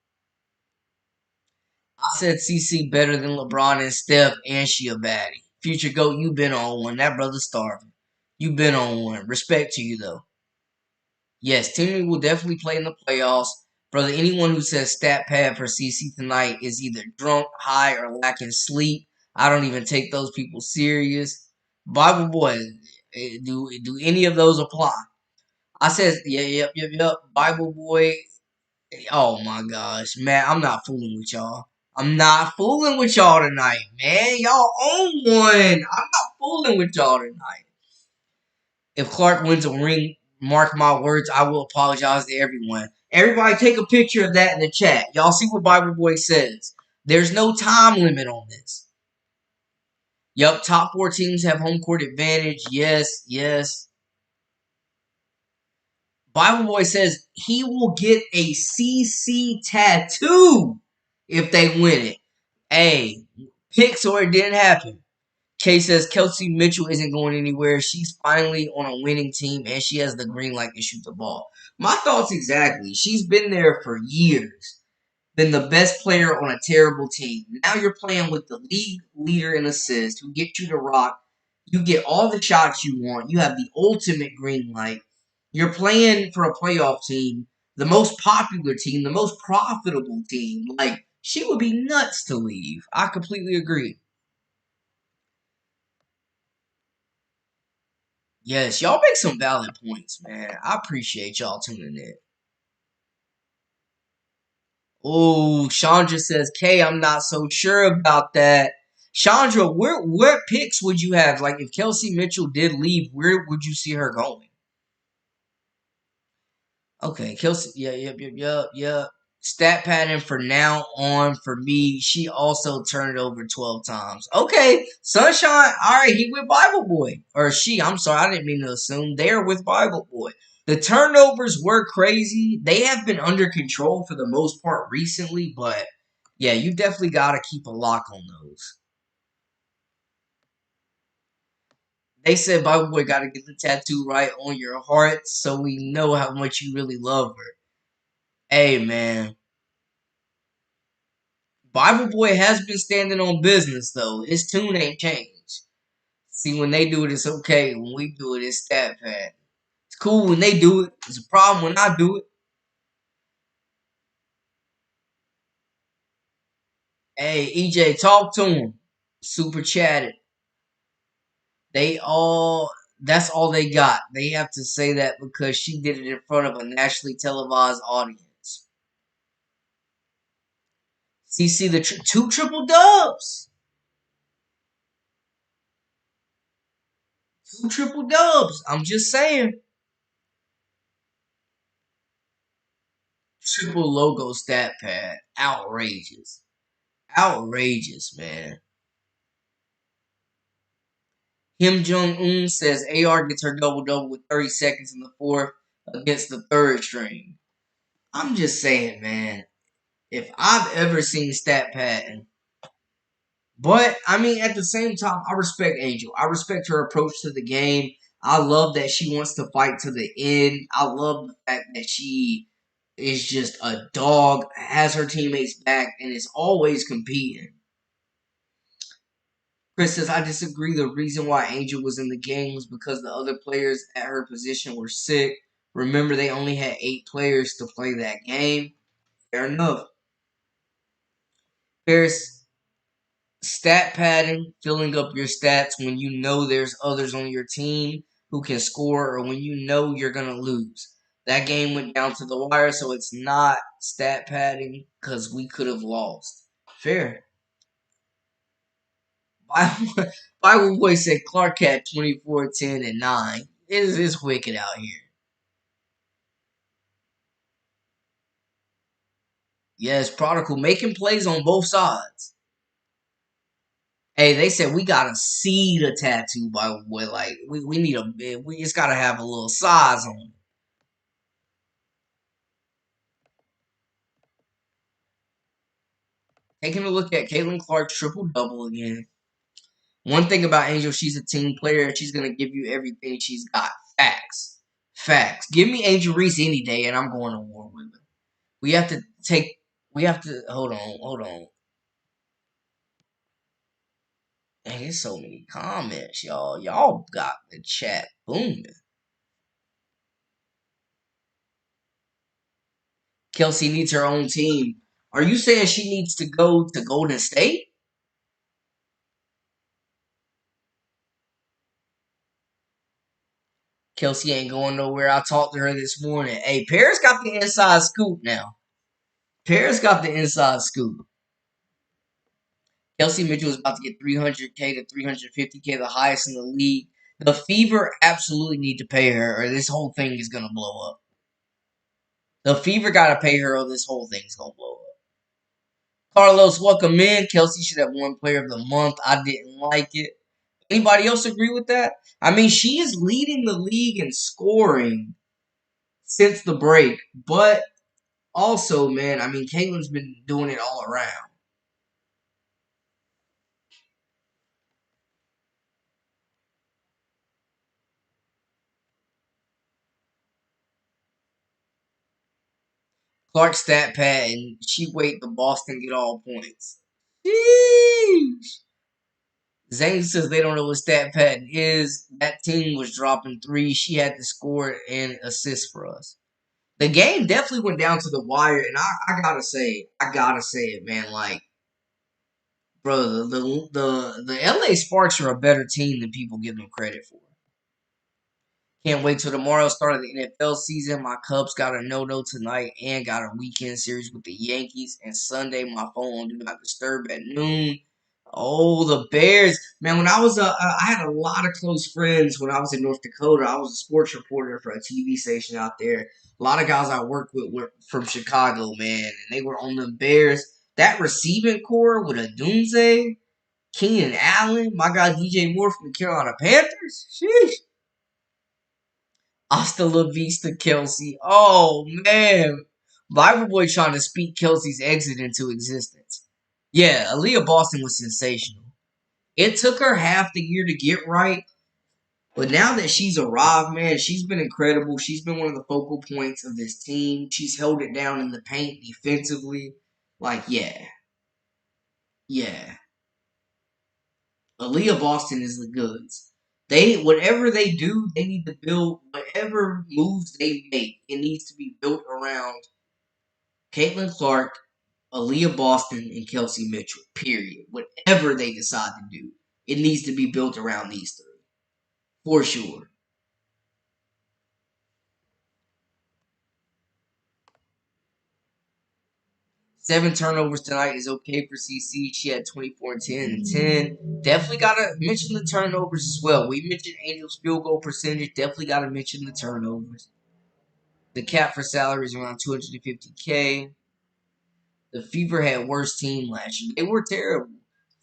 I said CC better than LeBron and Steph, and she a baddie. Future GOAT, you been on one. That brother's starving. You been on one. Respect to you though. Yes, Timmy will definitely play in the playoffs. Brother, anyone who says stat pad for CC tonight is either drunk, high, or lacking sleep. I don't even take those people serious. Bible boy, do any of those apply? I said, yeah, yep. Bible boy, oh my gosh, man, I'm not fooling with y'all. I'm not fooling with y'all tonight, man. Y'all own one. I'm not fooling with y'all tonight. If Clark wins a ring, mark my words, I will apologize to everyone. Everybody take a picture of that in the chat. Y'all see what Bible Boy says. There's no time limit on this. Yup, top 4 teams have home court advantage. Yes, yes. Bible Boy says he will get a CC tattoo if they win it. Hey, picks or it didn't happen. Kay says Kelsey Mitchell isn't going anywhere. She's finally on a winning team and she has the green light to shoot the ball. My thoughts exactly. She's been there for years. Been the best player on a terrible team. Now you're playing with the league leader in assists who get you to rock. You get all the shots you want. You have the ultimate green light. You're playing for a playoff team, the most popular team, the most profitable team. Like, she would be nuts to leave. I completely agree. Yes, y'all make some valid points, man. I appreciate y'all tuning in. Oh, Chandra says, Kay, I'm not so sure about that. Chandra, where picks would you have? Like, if Kelsey Mitchell did leave, where would you see her going? Okay, Kelsey, yeah, yep. Stat pattern for now on for me. She also turned it over 12 times. Okay, Sunshine. All right, he with Bible Boy. Or she, I'm sorry, I didn't mean to assume. They're with Bible Boy. The turnovers were crazy. They have been under control for the most part recently, but yeah, you definitely got to keep a lock on those. They said Bible Boy got to get the tattoo right on your heart so we know how much you really love her. Hey, man. Bible Boy has been standing on business though. His tune ain't changed. See, when they do it, it's okay. When we do it, it's stat pad. It's cool when they do it. It's a problem when I do it. Hey, EJ, talk to him. Super chatted. They all. That's all they got. They have to say that because she did it in front of a nationally televised audience. CC the 2 triple dubs. 2 triple dubs. I'm just saying. Triple logo stat pad. Outrageous. Outrageous, man. Kim Jong-un says AR gets her double-double with 30 seconds in the fourth against the third string. I'm just saying, man. If I've ever seen stat padding, but I mean, at the same time, I respect Angel. I respect her approach to the game. I love that she wants to fight to the end. I love the fact that she is just a dog, has her teammates back, and is always competing. Chris says, I disagree. The reason why Angel was in the game was because the other players at her position were sick. Remember, they only had 8 players to play that game. Fair enough. Paris, stat padding, filling up your stats when you know there's others on your team who can score or when you know you're going to lose. That game went down to the wire, so it's not stat padding because we could have lost. Fair. Bible Boy said Clark had 24, 10, and 9. It's wicked out here. Yes, Prodigal making plays on both sides. Hey, they said we gotta see the tattoo, Bible Boy. Like we need we just gotta have a little size on it. Taking a look at Caitlin Clark's triple double again. One thing about Angel, she's a team player and she's gonna give you everything she's got. Facts. Facts. Give me Angel Reese any day and I'm going to war with her. We have to take hold on. Man, there's so many comments, y'all. Y'all got the chat booming. Kelsey needs her own team. Are you saying she needs to go to Golden State? Kelsey ain't going nowhere. I talked to her this morning. Hey, Paris got the inside scoop now. Paris got the inside scoop. Kelsey Mitchell is about to get 300K to 350K, the highest in the league. The Fever absolutely need to pay her, or this whole thing is gonna blow up. The Fever gotta pay her, or this whole thing's gonna blow up. Carlos, welcome in. Kelsey should have won Player of the Month. I didn't like it. Anybody else agree with that? I mean, she is leading the league in scoring since the break, but also, man, I mean, Caitlin's been doing it all around. Clark stat pad, and she wait the Boston get all points. Sheesh. Zane says they don't know what stat pad is. That team was dropping 3. She had to score and assist for us. The game definitely went down to the wire, and I gotta say it, man. Like, bro, the LA Sparks are a better team than people give them credit for. Can't wait till tomorrow, start of the NFL season. My Cubs got a no-no tonight and got a weekend series with the Yankees. And Sunday, my phone on Do Not Disturb at noon. Oh, the Bears. Man, when I was I had a lot of close friends when I was in North Dakota. I was a sports reporter for a TV station out there. A lot of guys I worked with were from Chicago, man. And they were on the Bears. That receiving core with a Dunze, Keenan Allen, my guy DJ Moore from the Carolina Panthers. Sheesh. Hasta la vista, Kelsey. Oh, man. Bible Boy trying to speak Kelsey's exit into existence. Yeah, Aaliyah Boston was sensational. It took her half the year to get right, but now that she's arrived, man, she's been incredible. She's been one of the focal points of this team. She's held it down in the paint defensively. Like, yeah. Yeah. Aaliyah Boston is the goods. Whatever they do, they need to build whatever moves they make. It needs to be built around Caitlin Clark, Aaliyah Boston, and Kelsey Mitchell. Period. Whatever they decide to do, it needs to be built around these 3 for sure. 7 turnovers tonight is okay for CC. She had 24, 10, and 10. Definitely got to mention the turnovers as well. We mentioned Angel's field goal percentage. Definitely got to mention the turnovers. The cap for salary is around $250K. The Fever had worst team last year. They were terrible.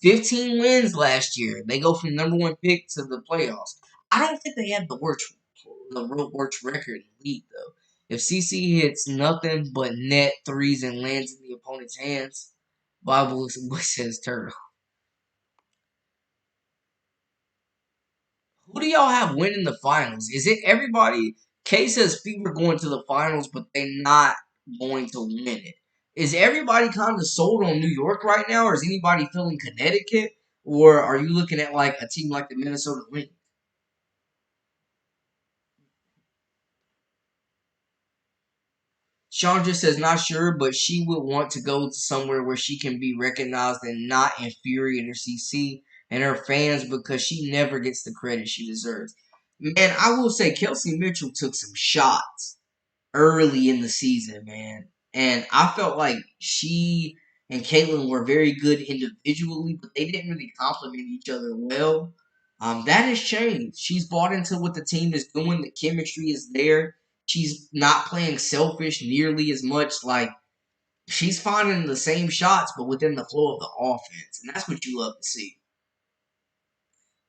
15 wins last year. They go from number 1 pick to the playoffs. I don't think they have the worst record in the league, though. If CC hits nothing but net threes and lands in the opponent's hands, Bible says turtle. Who do y'all have winning the finals? Is it everybody? K says Fever going to the finals, but they not going to win it. Is everybody kind of sold on New York right now, or is anybody feeling Connecticut? Or are you looking at like a team like the Minnesota Lynx? Chandra says not sure, but she would want to go to somewhere where she can be recognized and not infuriate her CC and her fans because she never gets the credit she deserves. Man, I will say Kelsey Mitchell took some shots early in the season, man. And I felt like she and Caitlyn were very good individually, but they didn't really complement each other well. That has changed. She's bought into what the team is doing. The chemistry is there. She's not playing selfish nearly as much. Like, she's finding the same shots, but within the flow of the offense. And that's what you love to see.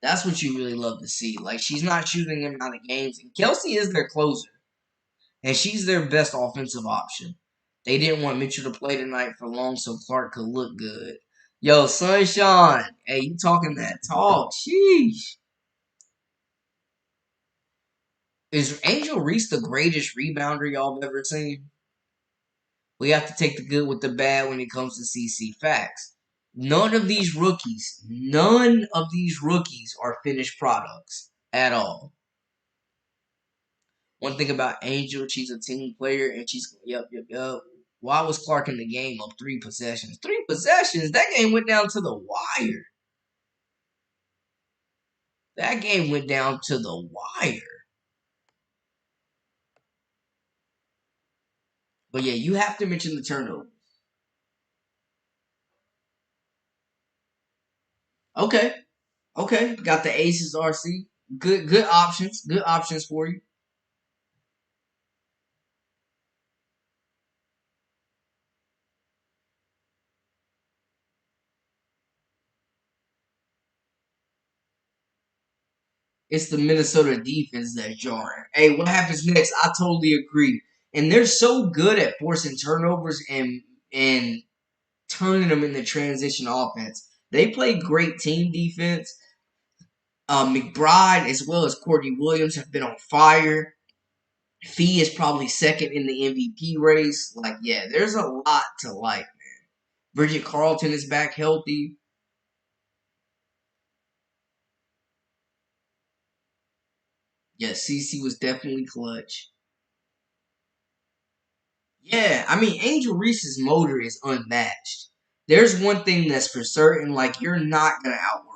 That's what you really love to see. Like, she's not shooting them out of games. And Kelsey is their closer. And she's their best offensive option. They didn't want Mitchell to play tonight for long so Clark could look good. Yo, Sunshine. Hey, you talking that talk. Sheesh. Is Angel Reese the greatest rebounder y'all have ever seen? We have to take the good with the bad when it comes to CC facts. None of these rookies are finished products at all. One thing about Angel, she's a team player, and she's yep. Why was Clark in the game up 3 possessions? 3 possessions? That game went down to the wire. That game went down to the wire. But yeah, you have to mention the turnovers. Okay, okay. Got the Aces RC. Good options. Good options for you. It's the Minnesota defense that's jarring. Hey, what happens next? I totally agree. And they're so good at forcing turnovers and turning them into transition offense. They play great team defense. McBride as well as Courtney Williams have been on fire. Fee is probably second in the MVP race. Like, yeah, there's a lot to like, man. Bridget Carlton is back healthy. Yes, CC was definitely clutch. Yeah, I mean, Angel Reese's motor is unmatched. There's one thing that's for certain, like, you're not going to outwork her.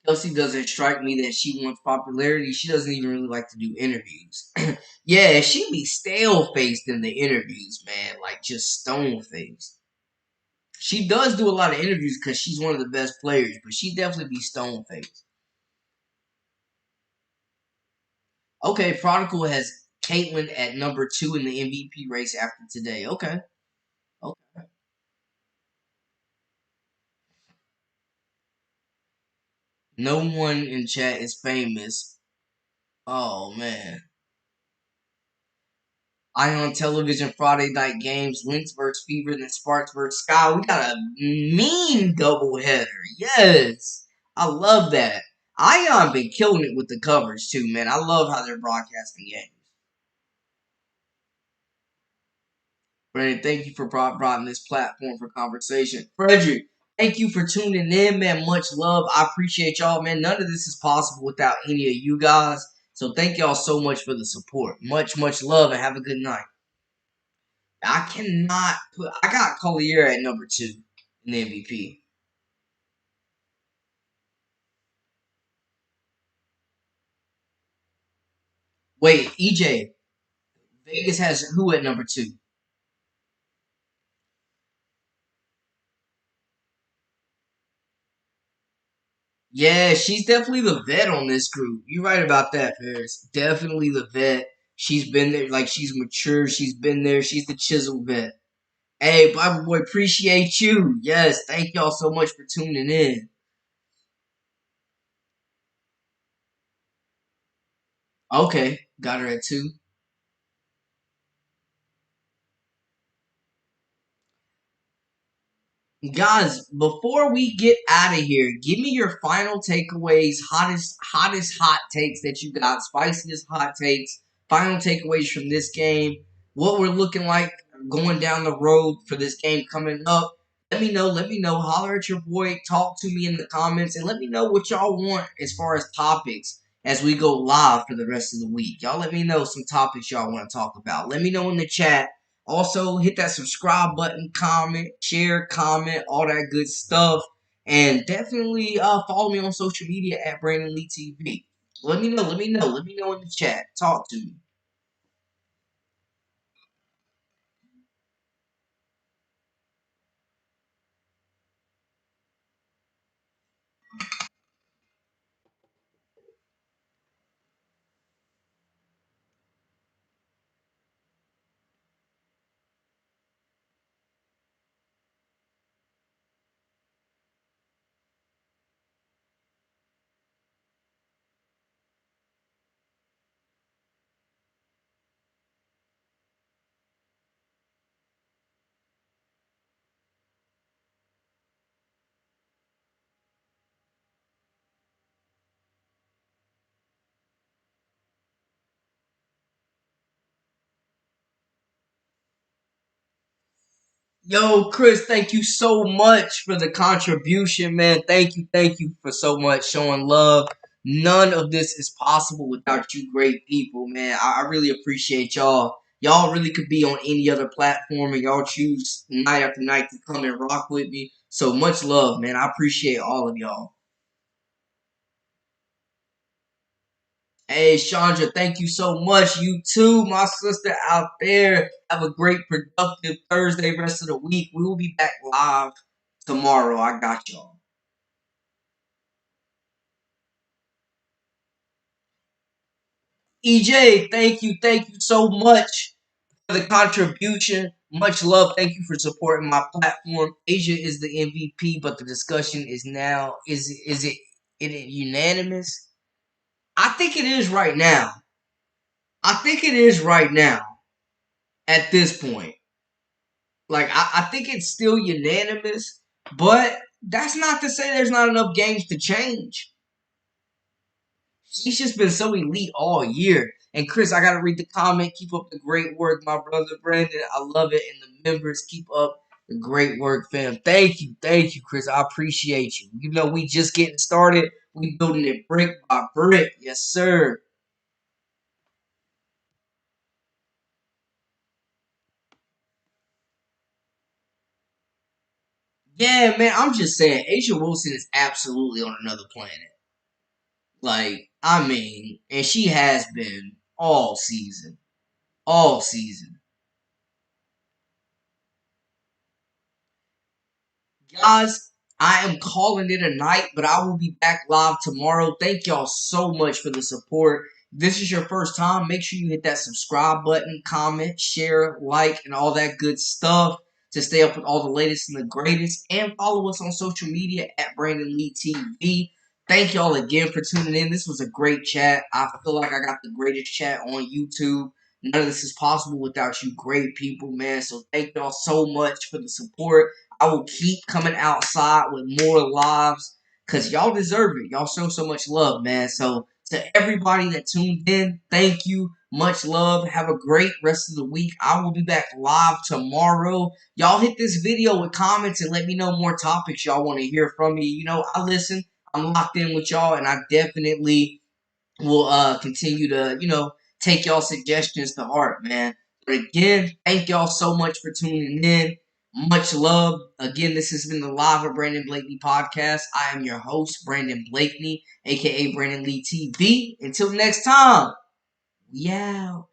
Kelsey doesn't strike me that she wants popularity. She doesn't even really like to do interviews. Yeah, she be stale faced in the interviews, man. Like, just stone faced. She does do a lot of interviews because she's one of the best players, but she definitely be stone faced. Okay, Prodigal has Caitlyn at number 2 in the MVP race after today. Okay. Okay. No one in chat is famous. Oh man. Ion Television Friday night games, Lynx versus Fever, then Sparks versus Sky. We got a mean doubleheader. Yes. I love that. Ion been killing it with the coverage too, man. I love how they're broadcasting games. Brandon, thank you for broadening this platform for conversation. Frederick, thank you for tuning in, man. Much love. I appreciate y'all, man. None of this is possible without any of you guys. So thank y'all so much for the support. Much love, and have a good night. I cannot put. I got Collier at number 2 in the MVP. Wait, EJ. Vegas has who at number 2? Yeah, she's definitely the vet on this group. You're right about that, Paris. Definitely the vet. She's been there, like she's mature. She's been there. She's the chisel vet. Hey, Bible Boy, appreciate you. Yes, thank y'all so much for tuning in. Okay, got her at 2. Guys, before we get out of here, give me your final takeaways, hottest hot takes that you got, spiciest hot takes, final takeaways from this game, what we're looking like going down the road for this game coming up. Let me know, holler at your boy, talk to me in the comments, and let me know what y'all want as far as topics as we go live for the rest of the week. Y'all let me know some topics y'all want to talk about. Let me know in the chat. Also, hit that subscribe button, comment, share, comment, all that good stuff. And definitely follow me on social media at Brandon Lee TV. Let me know, let me know in the chat. Talk to me. Yo, Chris, thank you so much for the contribution, man. Thank you for so much showing love. None of this is possible without you great people, man. I really appreciate y'all. Y'all really could be on any other platform and y'all choose night after night to come and rock with me. So much love, man. I appreciate all of y'all. Hey, Chandra, thank you so much. You too, my sister out there. Have a great, productive Thursday, rest of the week. We will be back live tomorrow. I got y'all. EJ, thank you so much for the contribution. Much love. Thank you for supporting my platform. Asia is the MVP, but the discussion is now is it unanimous? I think it is right now. I think it is right now at this point. Like I think it's still unanimous, but that's not to say there's not enough games to change. She's just been so elite all year. And Chris, I gotta read the comment. Keep up the great work, my brother Brandon. I love it. And the members, keep up the great work, fam. Thank you, Chris. I appreciate you. You know, we just getting started. We building it brick by brick. Yes, sir. Yeah, man. I'm just saying, Asia Wilson is absolutely on another planet. Like, I mean, and she has been all season. All season. Guys, I am calling it a night, but I will be back live tomorrow. Thank y'all so much for the support. If this is your first time, make sure you hit that subscribe button, comment, share, like, and all that good stuff to stay up with all the latest and the greatest. And follow us on social media at Brandon Lee TV. Thank y'all again for tuning in. This was a great chat. I feel like I got the greatest chat on YouTube. None of this is possible without you great people, man. So thank y'all so much for the support. I will keep coming outside with more lives because y'all deserve it. Y'all show so much love, man. So to everybody that tuned in, thank you. Much love. Have a great rest of the week. I will be back live tomorrow. Y'all hit this video with comments and let me know more topics y'all want to hear from me. You know, I listen. I'm locked in with y'all, and I definitely will continue to, take y'all suggestions to heart, man. But again, thank y'all so much for tuning in. Much love. Again, this has been the Live of Brandon Blakeney podcast. I am your host, Brandon Blakeney, aka Brandon Lee TV. Until next time, we out.